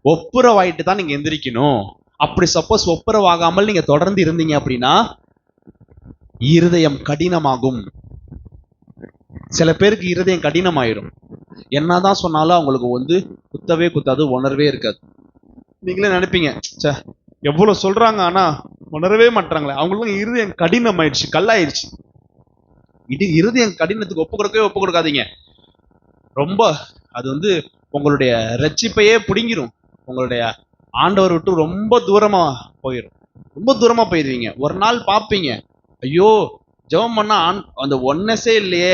ஒப்புரவாயிட்டு தான் நீங்க எந்திரிக்கணும். அப்படி சப்போஸ் ஒப்புரவாகாமல் நீங்க தொடர்ந்து இருந்தீங்க அப்படின்னா இருதயம் கடினமாகும். சில பேருக்கு இருதயம் கடினமாயிரும். என்னதான் சொன்னாலும் அவங்களுக்கு குத்தவே குத்தாது, உணர்வே இருக்காது. நீங்களே நினைப்பீங்க, எவ்வளவு சொல்றாங்க ஆனா உணரவே மாட்டாங்களே. அவங்களுக்கு இருதயம் கடினம் ஆயிடுச்சு, கல்லாயிருச்சு. இது இருதயம் கடினத்துக்கு ஒப்பு கொடுக்காதீங்க. ரொம்ப அது உங்களுடைய ரட்சிப்பையே பிடுங்கிரும். உங்களுடைய ஆண்டவர் விட்டு ரொம்ப தூரமா போயிடும். ரொம்ப தூரமா போயிருவீங்க. ஒரு நாள் பார்ப்பீங்க, ஐயோ ஜெபம் பண்ணா அந்த ஒன்னஸே இல்லையே,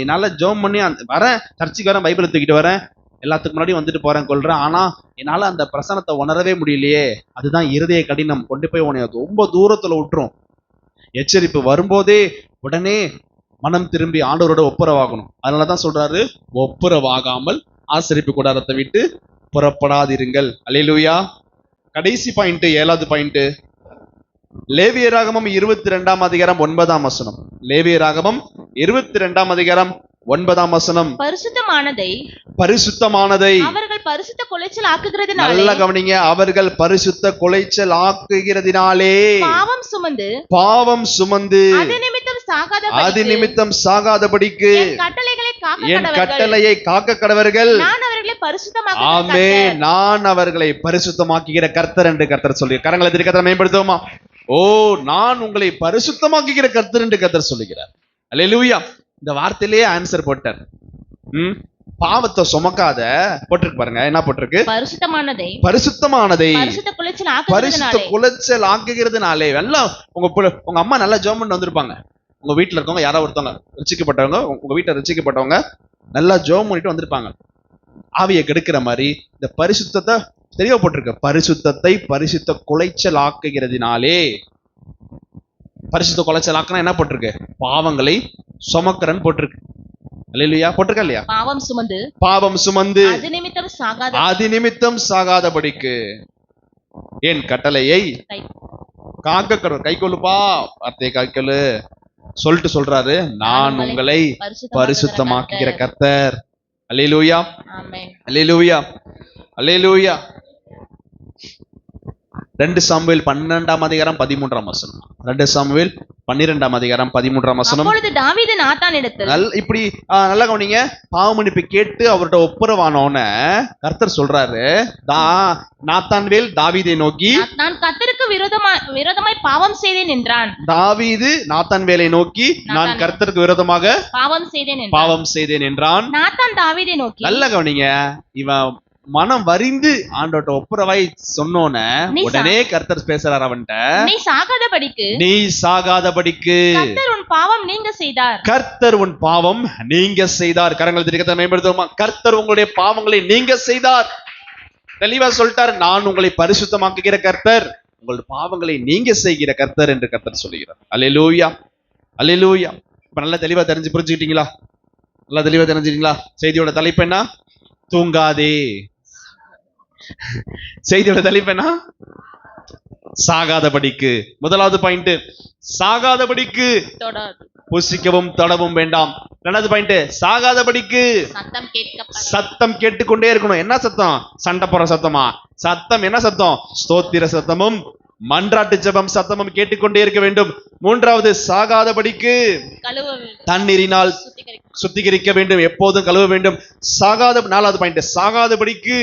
என்னால ஜெபம் பண்ணி வரேன், சர்ச்சுக்கு வரேன், பைபிளை தூக்கிட்டு வரேன், எல்லாத்துக்கு முன்னாடி வந்துட்டு போறேன் கொள்றேன், ஆனா என்னால அந்த பிரசனத்தை உணரவே முடியலையே. அதுதான் இருதய கடினம், கொண்டு போய் உன்னை ரொம்ப தூரத்துல விட்டுரும். எச்சரிப்பு வரும்போதே உடனே மனம் திரும்பி ஆண்டவரோட ஒப்புரவாகணும். அதனாலதான் சொல்றாரு, ஒப்புரவாகாமல் ஆசரிப்பு கூடாரத்தை விட்டு புறப்படாதிருங்கள். அல்லேலூயா. கடைசி பாயிண்ட், 7வது பாயிண்ட், லேவியராகமம் 22ஆம் அதிகாரம் 9ஆம் வசனம். லேவியராகமம் 22ஆம் அதிகாரம் 9ஆம் வசனம். பரிசுத்தமானதை அவர்கள் பரிசுத்த குலைச்சல் ஆக்குகிறதினாலே, நல்லா கவனிங்க, அவர்கள் பரிசுத்த குலைச்சல் ஆக்குகிறதினாலே பாவம் சுமந்து அது நிமித்தம் சாகாதபடிக்கு என் கட்டளையை காக்க கடவர்கள். ஆமென். நான் அவர்களை பரிசுத்தமாக்குகிற கர்த்தர் என்று கர்த்தர் சொல்லி, கரங்களை திருக்கத்தை மேம்படுத்துவோமா? ஓ, நான் உங்களை பரிசுத்தமாக்குகிற கர்த்தர் என்று கர்த்தர் சொல்லுகிறார். அல்லேலூயா. இந்த வார்த்தையிலேயே ஆன்சர் போட்டார். பாவத்தை சுமக்காத போட்டிருக்கு பாருங்க, என்ன போட்டிருக்கு? பரிசுத்தமானதை பரிசுத்த குலைச்சல் ஆக்குகிறதுனாலே. எல்லாம் உங்க அம்மா நல்லா ஜெபம் பண்ணி வந்திருப்பாங்க. உங்க வீட்டுல இருக்கவங்க யாராவது ஒருத்தவங்க ரட்சிக்கப்பட்டவங்க, உங்க வீட்டுல ரட்சிக்கப்பட்டவங்க நல்லா ஜெபம் பண்ணிட்டு வந்திருப்பாங்க. ஆவியை கெடுக்கிற மாதிரி இந்த பரிசுத்தத்தை தெரியப்பட்டிருக்கு. பரிசுத்தத்தை பரிசுத்த குலைச்சல் ஆக்குகிறதுனாலே. பரிசுத்த குலைச்சல் ஆக்குனா என்ன போட்டிருக்கு? பாவங்களை சுமக்கிறன்னு போட்டிருக்கு. அல்லேலூயா. போட்டிருக்கா இல்லையா? பாவம் சுமந்து அது நிமித்தம் சாகாதபடிக்கு என் கட்டளையை காக்க கை கொள்ளுப்பா. வார்த்தையை காய்க்கொள்ளு சொல்லிட்டு சொல்றாரு, நான் உங்களை பரிசுத்தமாக்குகிற கர்த்தர். அல்லேலூயா, அல்லேலூயா, அல்லேலூயா. 2 சாமுவேல் 12ஆம் அதிகாரம் 13ஆம் வசனம். 2 சாமுவேல் 12ஆம் அதிகாரம் 13ஆம் வசனம். அப்பொழுது தாவீது நாத்தானிடத்தில், இப்படி நல்லா கவனிங்க, பாவ மன்னிப்பு கேட்டு அவர்கிட்ட ஒப்புரவானோன கர்த்தர் சொல்றாரு, நாத்தான்வேல் தாவீதை நோக்கி, நான் கர்த்தருக்கு விரோதமாய் பாவம் செய்தேன் என்றான். தாவீது நாத்தான்வேலை நோக்கி, நான் கர்த்தருக்கு விரோதமாக பாவம் செய்தேன் என்றான். நாத்தான் தாவீதை நோக்கி, நல்லா கவனிங்க, இவன் மனம் வரிந்து ஆண்டோட்ட ஒப்புரவாய் சொன்னோன உடனே கர்த்தர் பேசுறார் அவன்கிட்ட, நீ சாகாதபடிக்கு கர்த்தர் உன் பாவம் நீங்க செய்தார். கரங்கள் திருக்கத்தை மேம்படுத்துவோமா? கர்த்தர் உங்களுடைய பாவங்களை நீங்க செய்தார். தெளிவா சொல்லிட்டார், நான் உங்களை பரிசுத்தமாக்குகிற கர்த்தர், உங்களுடைய பாவங்களை நீங்க செய்கிற கர்த்தர் என்று கர்த்தர் சொல்லுகிறார். அல்லேலூயா, அல்லேலூயா. இப்ப நல்லா தெளிவா புரிஞ்சுக்கிட்டீங்களா? நல்லா தெளிவா தெரிஞ்சுக்கிட்டீங்களா? செய்தியோட தலைப்பு என்ன? தூங்காதே. செய்தியோட தலைப்பு என்ன? சாகாதபடிக்கு. முதலாவது பாயிண்ட், சாகாதபடிக்கு. புசிக்கவும் தொடவும் வேண்டாம். 2வது பாயிண்ட், சாகாதபடிக்கு சத்தம் கேட்டுக்கொண்டே இருக்கணும். என்ன சத்தம்? சண்டை போற சத்தமா? சத்தம் என்ன சத்தம்? ஸ்தோத்திர சத்தமும் மன்றாட்டு ஜெபம் சத்தமும் கேட்டுக்கொண்டே இருக்க வேண்டும். 3வது, சாகாதபடிக்கு தண்ணீரினால் சுத்திகரிக்க வேண்டும், எப்போதும் கழுவ வேண்டும். 4வது பாயிண்ட், சாகாதபடிக்கு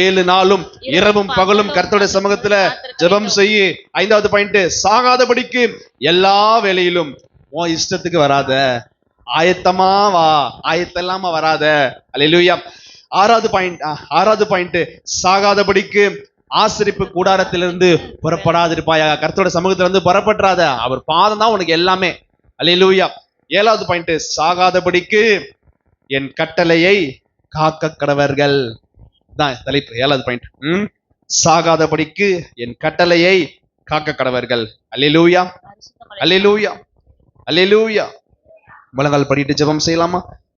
7 நாளும் இரவும் பகலும் கர்த்தருடைய சமூகத்துல ஜெபம் செய்யு. 5வது பாயிண்ட், சாகாதபடிக்கு எல்லா வேளையிலும் உன் இஷ்டத்துக்கு வராத, ஆயத்தமா வா, ஆயத்தல்லாம வராத. அல்லேலூயா. 6வது பாயிண்ட், சாகாதபடிக்கு ஆசரிப்பு கூடாரத்திலிருந்து புறப்படாதிருப்பாயா. கர்த்தரோட சமூகத்திலிருந்து புறப்படாத, அவர் பாதம் தான் உனக்கு எல்லாமே. அல்லேலூயா. 7வது பாயிண்ட், சாகாதபடிக்கு என் கட்டளையை காக்க கடவர்கள். தான் தலைப்பு. 7வது பாயிண்ட், சாகாதபடிக்கு என் கட்டளையை காக்க கடவர்கள். அல்லேலூயா, அல்லேலூயா, அல்லேலூயா. முழங்கால் படிட்டு ஜெபம் செய்யலாமா?